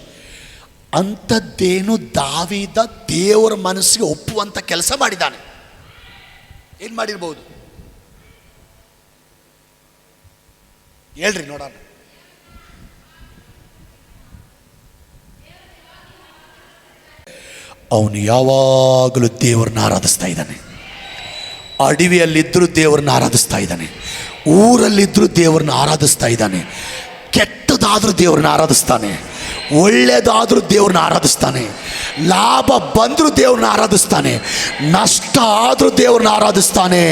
ಅಂಥದ್ದೇನು ದಾವೀದ ದೇವರ ಮನಸ್ಸಿಗೆ ಒಪ್ಪುವಂಥ ಕೆಲಸ ಮಾಡಿದ್ದಾನೆ? ಏನು ಮಾಡಿರ್ಬೋದು ಹೇಳ್ರಿ ನೋಡೋಣ. ಅವನು ಯಾವಾಗಲೂ ದೇವರನ್ನ ಆರಾಧಿಸ್ತಾ ಇದ್ದಾನೆ. ಅಡವಿಯಲ್ಲಿದ್ದರೂ ದೇವರನ್ನ ಆರಾಧಿಸ್ತಾ ಇದ್ದಾನೆ, ಊರಲ್ಲಿದ್ದರೂ ದೇವರನ್ನ ಆರಾಧಿಸ್ತಾ ಇದ್ದಾನೆ, ಕೆಟ್ಟದಾದರೂ ದೇವರನ್ನ ಆರಾಧಿಸ್ತಾನೆ, ಒಳ್ಳೆಯದಾದರೂ ದೇವ್ರನ್ನ ಆರಾಧಿಸ್ತಾನೆ, ಲಾಭ ಬಂದರೂ ದೇವ್ರನ್ನ ಆರಾಧಿಸ್ತಾನೆ, ನಷ್ಟ ಆದರೂ ದೇವ್ರನ್ನ ಆರಾಧಿಸ್ತಾನೆ.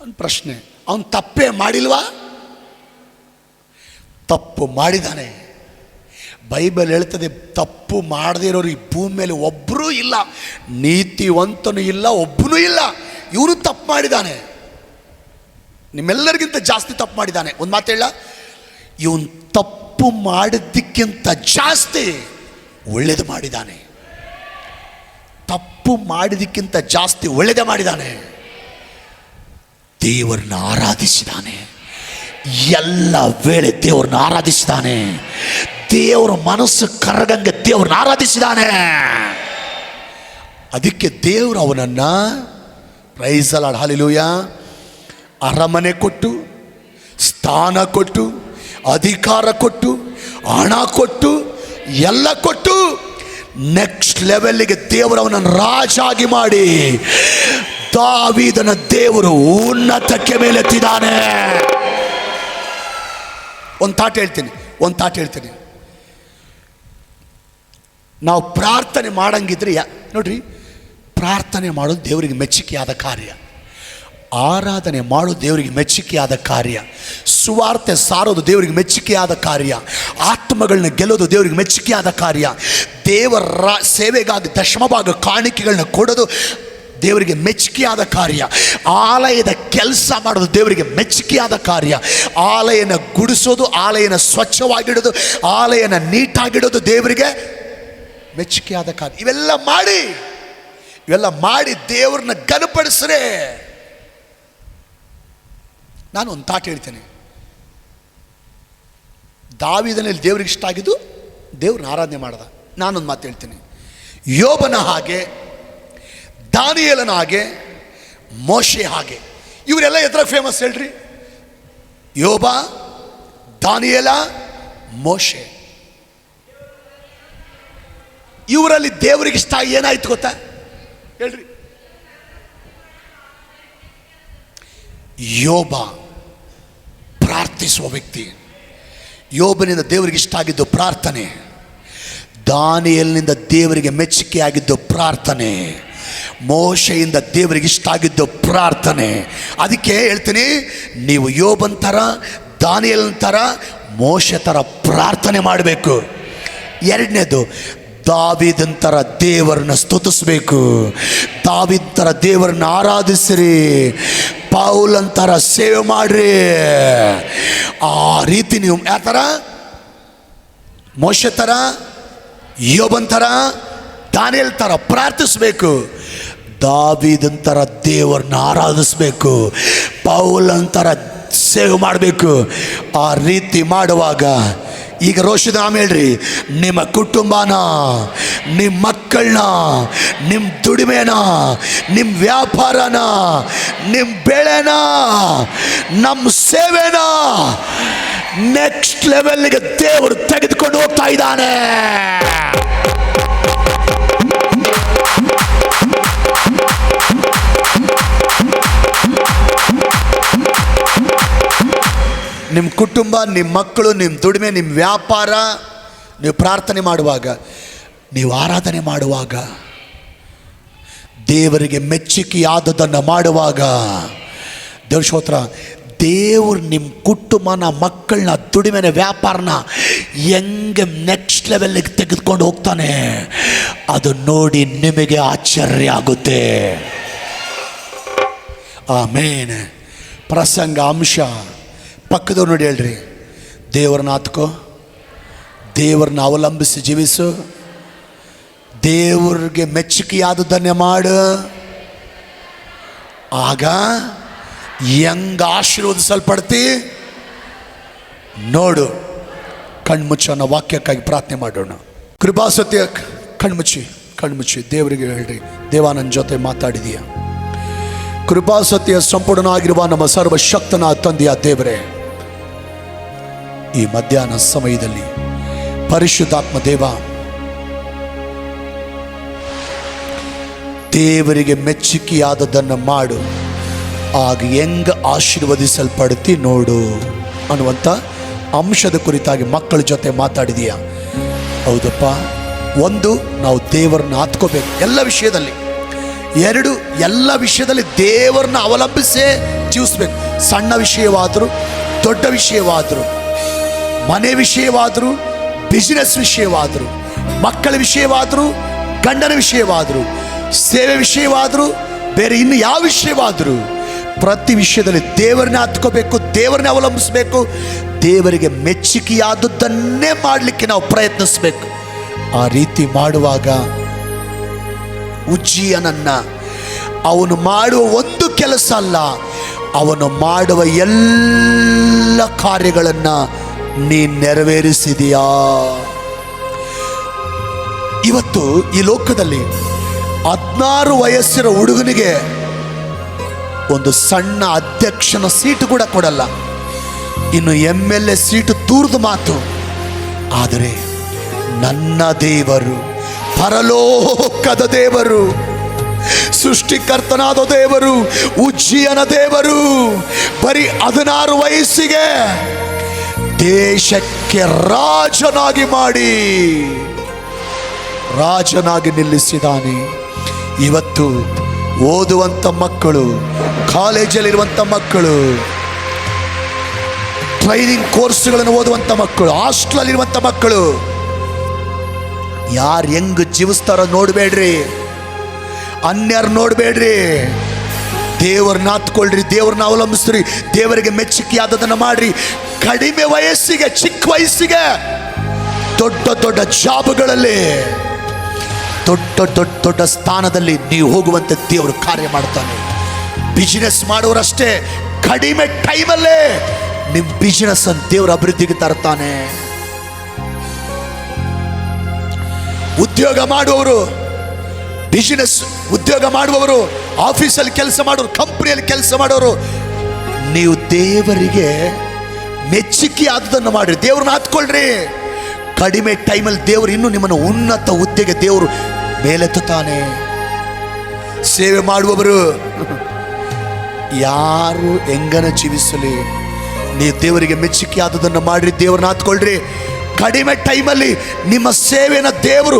ಒಂದು ಪ್ರಶ್ನೆ, ಅವನು ತಪ್ಪೇ ಮಾಡಿಲ್ವಾ? ತಪ್ಪು ಮಾಡಿದ್ದಾನೆ. ಬೈಬಲ್ ಹೇಳ್ತದೆ, ತಪ್ಪು ಮಾಡದೇ ಇರೋರು ಈ ಭೂಮಿ ಮೇಲೆ ಒಬ್ಬರೂ ಇಲ್ಲ, ನೀತಿವಂತನೂ ಇಲ್ಲ, ಒಬ್ಬನೂ ಇಲ್ಲ. ಇವನು ತಪ್ಪು ಮಾಡಿದ್ದಾನೆ, ನಿಮ್ಮೆಲ್ಲರಿಗಿಂತ ಜಾಸ್ತಿ ತಪ್ಪು ಮಾಡಿದ್ದಾನೆ. ಒಂದು ಮಾತು ಹೇಳ, ಇವನು ತಪ್ಪು ಮಾಡಿದ್ದಕ್ಕಿಂತ ಜಾಸ್ತಿ ಒಳ್ಳೇದು ಮಾಡಿದ್ದಾನೆ. ತಪ್ಪು ಮಾಡಿದ್ದಕ್ಕಿಂತ ಜಾಸ್ತಿ ಒಳ್ಳೇದೇ ಮಾಡಿದ್ದಾನೆ. ದೇವರನ್ನ ಆರಾಧಿಸಿದಾನೆ, ಎಲ್ಲ ವೇಳೆ ದೇವ್ರನ್ನ ಆರಾಧಿಸಿದಾನೆ, ದೇವರ ಮನಸ್ಸು ಕರಗಂಗೆ ದೇವ್ರನ್ನ ಆರಾಧಿಸಿದಾನೆ. ಅದಕ್ಕೆ ದೇವರು ಅವನನ್ನು ಪ್ರೈಸ್ ದಿ ಲಾರ್ಡ್, ಹಲ್ಲೆಲೂಯಾ, ಅರಮನೆ ಕೊಟ್ಟು, ಸ್ಥಾನ ಕೊಟ್ಟು, ಅಧಿಕಾರ ಕೊಟ್ಟು, ಹಣ ಕೊಟ್ಟು, ಎಲ್ಲ ಕೊಟ್ಟು ನೆಕ್ಸ್ಟ್ ಲೆವೆಲ್ಗೆ ದೇವರು ಅವನನ್ನು ರಾಜಾಗಿ ಮಾಡಿ ದಾವೀದನ ದೇವರು ಉನ್ನತಕ್ಕೆ ಮೇಲೆತ್ತಿದ್ದಾನೆ. ಒಂದು ತಾಟ್ ಹೇಳ್ತೀನಿ, ನಾವು ಪ್ರಾರ್ಥನೆ ಮಾಡಂಗಿದ್ರೆ ನೋಡ್ರಿ, ಪ್ರಾರ್ಥನೆ ಮಾಡೋದು ದೇವರಿಗೆ ಮೆಚ್ಚುಗೆಯಾದ ಕಾರ್ಯ, ಆರಾಧನೆ ಮಾಡೋದು ದೇವರಿಗೆ ಮೆಚ್ಚುಗೆಯಾದ ಕಾರ್ಯ, ಸುವಾರ್ತೆ ಸಾರೋದು ದೇವರಿಗೆ ಮೆಚ್ಚುಗೆಯಾದ ಕಾರ್ಯ, ಆತ್ಮಗಳನ್ನ ಗೆಲ್ಲೋದು ದೇವರಿಗೆ ಮೆಚ್ಚುಗೆಯಾದ ಕಾರ್ಯ. ದೇವರ ಸೇವೆಗಾಗಿ ದಶಮಭಾಗ ಕಾಣಿಕೆಗಳನ್ನ ಕೊಡೋದು ದೇವರಿಗೆ ಮೆಚ್ಚುಗೆಯಾದ ಕಾರ್ಯ. ಆಲಯದ ಕೆಲಸ ಮಾಡೋದು ದೇವರಿಗೆ ಮೆಚ್ಚುಗೆಯಾದ ಕಾರ್ಯ. ಆಲಯನ ಗುಡಿಸೋದು, ಆಲಯನ ಸ್ವಚ್ಛವಾಗಿಡೋದು, ಆಲಯನ ನೀಟಾಗಿಡೋದು ದೇವರಿಗೆ ಮೆಚ್ಚುಗೆಯಾದ ಕಾರ್ಯ. ಇವೆಲ್ಲ ಮಾಡಿ ದೇವ್ರನ್ನ ಘನಪಡಿಸ್ರೆ. ನಾನು ಒಂದು ತಾಟ್ ಹೇಳ್ತೇನೆ. ದಾವೀದನಲ್ಲಿ ದೇವ್ರಿಗೆ ಇಷ್ಟ ಆಗಿದ್ದು ದೇವ್ರನ್ನ ಆರಾಧನೆ ಮಾಡ್ದ. ನಾನೊಂದು ಮಾತು ಹೇಳ್ತೀನಿ. ಯೋಬನ ಹಾಗೆ, ದಾನಿಯೇಲನ ಹಾಗೆ, ಮೋಶೆ ಹಾಗೆ, ಇವರೆಲ್ಲ ಎದ್ರ ಫೇಮಸ್ ಹೇಳ್ರಿ? ಯೋಬ, ದಾನಿಯೇಲ, ಮೋಶೆ. ಇವರಲ್ಲಿ ದೇವರಿಗೆ ಇಷ್ಟ ಏನಾಯ್ತು ಗೊತ್ತಾ ಹೇಳ್ರಿ? ಯೋಬ ಪ್ರಾರ್ಥಿಸುವ ವ್ಯಕ್ತಿ. ಯೋಬನಿಂದ ದೇವರಿಗೆ ಇಷ್ಟ ಆಗಿದ್ದು ಪ್ರಾರ್ಥನೆ. ದಾನಿಯೇಲನಿಂದ ದೇವರಿಗೆ ಮೆಚ್ಚುಗೆ ಆಗಿದ್ದು ಪ್ರಾರ್ಥನೆ. ಮೋಶೆಯಿಂದ ದೇವರಿಗೆ ಇಷ್ಟ ಆಗಿದ್ದು ಪ್ರಾರ್ಥನೆ. ಅದಕ್ಕೆ ಹೇಳ್ತೀನಿ, ನೀವು ಯೋಬನ್ ಥರ, ದಾನಿಯೇಲನ ಥರ, ಮೋಶೆ ಥರ ಪ್ರಾರ್ಥನೆ ಮಾಡಬೇಕು. ಎರಡನೇದು, ದಾವೀದನ ಥರ ದೇವರನ್ನ ಸ್ತುತಿಸಬೇಕು. ದಾವೀದನ ಥರ ದೇವರನ್ನ ಆರಾಧಿಸ್ರಿ. ಪೌಲನ ಥರ ಸೇವೆ ಮಾಡ್ರಿ. ಆ ರೀತಿ ನೀವು ಯಾವ ಥರ? ಮೋಶೆ ಥರ, ಯೋಬನ್ ಥರ, ದಾನಿಯೇಲ್ ಥರ ಪ್ರಾರ್ಥಿಸ್ಬೇಕು. ದಾವೀದನ ಥರ ದೇವರನ್ನ ಆರಾಧಿಸ್ಬೇಕು. ಪೌಲನ ಥರ ಸೇವೆ ಮಾಡಬೇಕು. ಆ ರೀತಿ ಮಾಡುವಾಗ ಈಗ ರೋಷಧಾಮ ಹೇಳ್ರಿ, ನಿಮ್ಮ ಕುಟುಂಬನ, ನಿಮ್ಮ ಮಕ್ಕಳನ್ನ, ನಿಮ್ಮ ದುಡಿಮೆನ, ನಿಮ್ಮ ವ್ಯಾಪಾರನ, ನಿಮ್ಮ ಬೆಳೆನ, ನಮ್ಮ ಸೇವೆನ ನೆಕ್ಸ್ಟ್ ಲೆವೆಲ್ಗೆ ದೇವರು ತೆಗೆದುಕೊಂಡು ಹೋಗ್ತಾ ಇದ್ದಾನೆ. ನಿಮ್ಮ ಕುಟುಂಬ, ನಿಮ್ಮ ಮಕ್ಕಳು, ನಿಮ್ಮ ದುಡಿಮೆ, ನಿಮ್ಮ ವ್ಯಾಪಾರ, ನೀವು ಪ್ರಾರ್ಥನೆ ಮಾಡುವಾಗ, ನೀವು ಆರಾಧನೆ ಮಾಡುವಾಗ, ದೇವರಿಗೆ ಮೆಚ್ಚುಗೆಯಾದದನ್ನು ಮಾಡುವಾಗ, ದೇವ್ರ ಸ್ತೋತ್ರ, ದೇವರು ನಿಮ್ಮ ಕುಟುಂಬನ, ಮಕ್ಕಳನ್ನ, ದುಡಿಮೆನ, ವ್ಯಾಪಾರನ ಹೆಂಗೆ ನೆಕ್ಸ್ಟ್ ಲೆವೆಲ್ಗೆ ತೆಗೆದುಕೊಂಡು ಹೋಗ್ತಾನೆ, ಅದು ನೋಡಿ ನಿಮಗೆ ಆಶ್ಚರ್ಯ ಆಗುತ್ತೆ. ಆಮೇನ್. ಪ್ರಸಂಗ ಅಂಶ ಪಕ್ಕದವ್ರು ನೋಡಿ ಹೇಳ್ರಿ, ದೇವ್ರನ್ನ ಆತ್ಕೋ, ದೇವ್ರನ್ನ ಅವಲಂಬಿಸಿ ಜೀವಿಸು, ದೇವ್ರಿಗೆ ಮೆಚ್ಚುಗೆಯಾದದನ್ನೇ ಮಾಡು. ಆಗ ಹೆಂಗ ಆಶೀರ್ವದಿಸಲ್ಪಡ್ತಿ ನೋಡು. ಕಣ್ಮುಚ್ಚ ಅನ್ನೋ ವಾಕ್ಯಕ್ಕಾಗಿ ಪ್ರಾರ್ಥನೆ ಮಾಡೋಣ. ಕೃಪಾಸತ್ಯ ಕಣ್ಮುಚ್ಚಿ ದೇವರಿಗೆ ಹೇಳ್ರಿ, ದೇವ ನನ್ನ ಜೊತೆ ಮಾತಾಡಿದೀಯ. ಕೃಪಾಸತ್ಯ ಸಂಪೂರ್ಣನಾಗಿರುವ ನಮ್ಮ ಸರ್ವಶಕ್ತನ ತಂದೆಯ ದೇವರೇ, ಈ ಮಧ್ಯಾಹ್ನ ಸಮಯದಲ್ಲಿ ಪರಿಶುದ್ಧಾತ್ಮ ದೇವ, ದೇವರಿಗೆ ಮೆಚ್ಚುಗೆಯಾದದನ್ನು ಮಾಡು, ಆಗ ಹೆಂಗ ಆಶೀರ್ವದಿಸಲ್ಪಡ್ತಿ ನೋಡು ಅನ್ನುವಂಥ ಅಂಶದ ಕುರಿತಾಗಿ ಮಕ್ಕಳ ಜೊತೆ ಮಾತಾಡಿದೀಯ. ಹೌದಪ್ಪ. ಒಂದು, ನಾವು ದೇವರನ್ನ ಆತ್ಕೋಬೇಕು ಎಲ್ಲ ವಿಷಯದಲ್ಲಿ. ಎರಡು, ಎಲ್ಲ ವಿಷಯದಲ್ಲಿ ದೇವರನ್ನ ಅವಲಂಬಿಸೇ ಜೀವಿಸ್ಬೇಕು. ಸಣ್ಣ ವಿಷಯವಾದರೂ, ದೊಡ್ಡ ವಿಷಯವಾದರೂ, ಮನೆ ವಿಷಯವಾದರೂ, ಬಿಸಿನೆಸ್ ವಿಷಯವಾದರೂ, ಮಕ್ಕಳ ವಿಷಯವಾದರೂ, ಗಂಡನ ವಿಷಯವಾದರೂ, ಸೇವೆ ವಿಷಯವಾದರೂ, ಬೇರೆ ಇನ್ನು ಯಾವ ವಿಷಯವಾದರೂ, ಪ್ರತಿ ವಿಷಯದಲ್ಲಿ ದೇವರನ್ನ ಹತ್ಕೋಬೇಕು, ದೇವರನ್ನ ಅವಲಂಬಿಸಬೇಕು. ದೇವರಿಗೆ ಮೆಚ್ಚುಗೆಯಾದದ್ದನ್ನೇ ಮಾಡಲಿಕ್ಕೆ ನಾವು ಪ್ರಯತ್ನಿಸಬೇಕು. ಆ ರೀತಿ ಮಾಡುವಾಗ ಉಜ್ಜೀಯನನ್ನ ಅವನು ಮಾಡುವ ಒಂದು ಕೆಲಸ ಅಲ್ಲ, ಅವನು ಮಾಡುವ ಎಲ್ಲ ಕಾರ್ಯಗಳನ್ನು ನೀ ನೆರವೇರಿಸಿದೀಯಾ. ಇವತ್ತು ಈ ಲೋಕದಲ್ಲಿ 16 ವಯಸ್ಸಿನ ಹುಡುಗನಿಗೆ ಒಂದು ಸಣ್ಣ ಅಧ್ಯಕ್ಷನ ಸೀಟು ಕೂಡ ಕೊಡಲ್ಲ, ಇನ್ನು MLA ಸೀಟು ದೂರದ ಮಾತು. ಆದರೆ ನನ್ನ ದೇವರು, ಪರಲೋಕದ ದೇವರು, ಸೃಷ್ಟಿಕರ್ತನಾದ ದೇವರು, ಉಜ್ಜೀಯನ ದೇವರು ಬರೀ 16 ವಯಸ್ಸಿಗೆ ದೇಶಕ್ಕೆ ರಾಜನಾಗಿ ಮಾಡಿ ರಾಜನಾಗಿ ನಿಲ್ಲಿಸಿದಾನೆ. ಇವತ್ತು ಓದುವಂಥ ಮಕ್ಕಳು, ಕಾಲೇಜಲ್ಲಿರುವಂಥ ಮಕ್ಕಳು ಟ್ರೈನಿಂಗ್ ಕೋರ್ಸ್ಗಳನ್ನು ಓದುವಂಥ ಮಕ್ಕಳು, ಹಾಸ್ಟೆಲಲ್ಲಿರುವಂಥ ಮಕ್ಕಳು ಯಾರು ಹೆಂಗ್ ಜೀವಿಸ್ತಾರೋ ನೋಡಬೇಡ್ರಿ, ಅನ್ಯರು ನೋಡಬೇಡ್ರಿ. ದೇವ್ರನ್ನ ಹತ್ಕೊಳ್ರಿ, ದೇವ್ರನ್ನ ಅವಲಂಬಿಸ್ರಿ, ದೇವರಿಗೆ ಮೆಚ್ಚುಗೆಯಾದದನ್ನು ಮಾಡ್ರಿ. ಕಡಿಮೆ ವಯಸ್ಸಿಗೆ, ಚಿಕ್ಕ ವಯಸ್ಸಿಗೆ ದೊಡ್ಡ ದೊಡ್ಡ ಜಾಬ್ಗಳಲ್ಲಿ, ದೊಡ್ಡ ದೊಡ್ಡ ದೊಡ್ಡ ಸ್ಥಾನದಲ್ಲಿ ನೀವು ಹೋಗುವಂತೆ ದೇವರು ಕಾರ್ಯ ಮಾಡ್ತಾನೆ. ಬಿಸಿನೆಸ್ ಮಾಡೋರಷ್ಟೇ ಕಡಿಮೆ ಟೈಮಲ್ಲೇ ನಿಮ್ಮ ಬಿಸಿನೆಸ್ ಅನ್ನು ದೇವರ ಅಭಿವೃದ್ಧಿಗೆ ತರ್ತಾನೆ. ಉದ್ಯೋಗ ಮಾಡುವವರು, ಬಿಸಿನೆಸ್ ಉದ್ಯೋಗ ಮಾಡುವವರು, ಆಫೀಸಲ್ಲಿ ಕೆಲಸ ಮಾಡೋರು, ಕಂಪ್ನಿಯಲ್ಲಿ ಕೆಲಸ ಮಾಡೋರು, ನೀವು ದೇವರಿಗೆ ಮೆಚ್ಚುಗೆ ಆದದನ್ನು ಮಾಡ್ರಿ, ದೇವ್ರನ್ನ ಹತ್ಕೊಳ್ರಿ. ಕಡಿಮೆ ಟೈಮಲ್ಲಿ ದೇವರು ಇನ್ನೂ ನಿಮ್ಮನ್ನು ಉನ್ನತ ಹುದ್ದೆಗೆ ದೇವರು ಮೇಲೆತ್ತುತ್ತಾನೆ. ಸೇವೆ ಮಾಡುವವರು ಯಾರು ಹೆಂಗನ ಜೀವಿಸಲಿ, ನೀವು ದೇವರಿಗೆ ಮೆಚ್ಚುಗೆ ಆದದನ್ನು ಮಾಡ್ರಿ, ದೇವ್ರನ್ನ ಹತ್ಕೊಳ್ರಿ. ಕಡಿಮೆ ಟೈಮಲ್ಲಿ ನಿಮ್ಮ ಸೇವೆನ ದೇವರು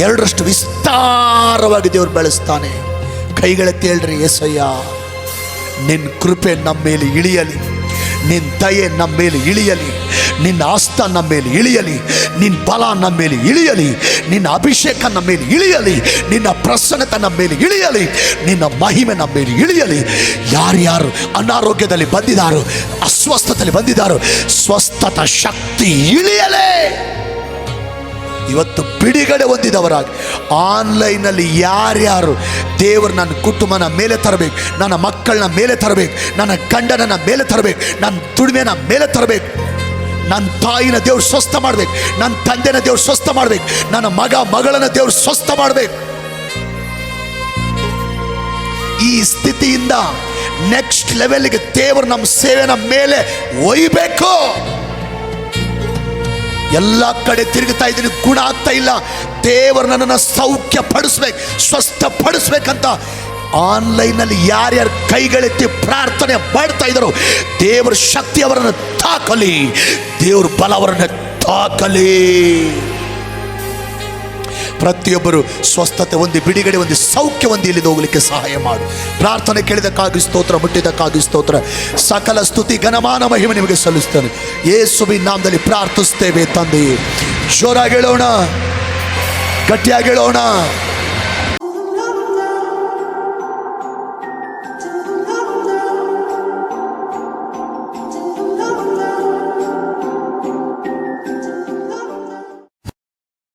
ಎರಡರಷ್ಟು ವಿಸ್ತಾರವಾಗಿ ದೇವರು ಬೆಳೆಸ್ತಾನೆ. ಕೈಗೆಳೆತ್ತಿ ಹೇಳ್ರಿ, ಯೇಸಯ್ಯ ನಿನ್ನ ಕೃಪೆ ನಮ್ಮ ಮೇಲೆ ಇಳಿಯಲಿ, ನಿನ್ನ ದಯೆ ನಮ್ಮ ಮೇಲೆ ಇಳಿಯಲಿ, ನಿನ್ನ ಹಸ್ತ ನಮ್ಮ ಮೇಲೆ ಇಳಿಯಲಿ, ನಿನ್ನ ಬಲ ನಮ್ಮ ಮೇಲೆ ಇಳಿಯಲಿ, ನಿನ್ನ ಅಭಿಷೇಕ ನಮ್ಮ ಮೇಲೆ ಇಳಿಯಲಿ, ನಿನ್ನ ಪ್ರಸನ್ನತೆ ನಮ್ಮ ಮೇಲೆ ಇಳಿಯಲಿ, ನಿನ್ನ ಮಹಿಮೆ ನಮ್ಮ ಮೇಲೆ ಇಳಿಯಲಿ. ಯಾರ್ಯಾರು ಅನಾರೋಗ್ಯದಲ್ಲಿ ಬಂದಿದ್ದಾರೋ, ಅಸ್ವಸ್ಥತೆಯಲ್ಲಿ ಬಂದಿದ್ದಾರೋ, ಸ್ವಸ್ಥತ ಶಕ್ತಿ ಇಳಿಯಲೇ. ಇವತ್ತು ಬಿಡುಗಡೆ ಹೊಂದಿದವರಾಗಿ ಆನ್ಲೈನಲ್ಲಿ ಯಾರ್ಯಾರು ದೇವರು ನನ್ನ ಕುಟುಂಬನ ಮೇಲೆ ತರಬೇಕು, ನನ್ನ ಮಕ್ಕಳನ್ನ ಮೇಲೆ ತರಬೇಕು, ನನ್ನ ಗಂಡನ ಮೇಲೆ ತರಬೇಕು, ನನ್ನ ದುಡಿಮೆನ ಮೇಲೆ ತರಬೇಕು, ನನ್ನ ತಾಯಿನ ದೇವ್ರು ಸ್ವಸ್ಥ ಮಾಡಬೇಕು, ನನ್ನ ತಂದೆನ ದೇವ್ರು ಸ್ವಸ್ಥ ಮಾಡಬೇಕು, ನನ್ನ ಮಗಳನ್ನ ದೇವ್ರು ಸ್ವಸ್ಥ ಮಾಡಬೇಕು. ಈ ಸ್ಥಿತಿಯಿಂದ ನೆಕ್ಸ್ಟ್ ಲೆವೆಲ್ಗೆ ದೇವರು ನಮ್ಮ ಸೇವೆನ ಮೇಲೆ ಒಯ್ಯಬೇಕು. ಎಲ್ಲ ಕಡೆ ತಿರುಗುತ್ತಾ ಇದ್ದೀನಿ, ಗುಣ ಆಗ್ತಾ ಇಲ್ಲ, ದೇವರು ನನ್ನನ್ನು ಸೌಖ್ಯ ಪಡಿಸ್ಬೇಕು, ಸ್ವಸ್ಥ ಪಡಿಸ್ಬೇಕಂತ ಆನ್ಲೈನಲ್ಲಿ ಯಾರ್ಯಾರು ಕೈಗಳೆತ್ತಿ ಪ್ರಾರ್ಥನೆ ಮಾಡ್ತಾ ಇದ್ದಾರೋ, ದೇವರ ಶಕ್ತಿ ಅವರನ್ನು ತಾಕಲಿ, ದೇವ್ರ ಬಲ ಅವರನ್ನು ತಾಕಲಿ. ಪ್ರತಿಯೊಬ್ಬರು ಸ್ವಸ್ಥತೆ ಹೊಂದಿ, ಬಿಡುಗಡೆ ಹೊಂದಿ, ಸೌಖ್ಯ ಹೊಂದಿ ಇಲ್ಲಿಂದ ಹೋಗ್ಲಿಕ್ಕೆ ಸಹಾಯ ಮಾಡು. ಪ್ರಾರ್ಥನೆ ಕೇಳಿದಕ್ಕಾಗಿ ಸ್ತೋತ್ರ, ಮುಟ್ಟಿದ್ದಕ್ಕಾಗಿ ಸ್ತೋತ್ರ. ಸಕಲ ಸ್ತುತಿ ಘನಮಾನ ಮಹಿಮೆ ನಿಮಗೆ ಸಲ್ಲಿಸ್ತೇನೆ. ಯೇಸುವಿನ ನಾಮದಲ್ಲಿ ಪ್ರಾರ್ಥಿಸ್ತೇವೆ ತಂದೆಯೇ. ಜೋರಾಗಿ ಹೇಳೋಣ, ಗಟ್ಟಿಯಾಗಿ ಹೇಳೋಣ.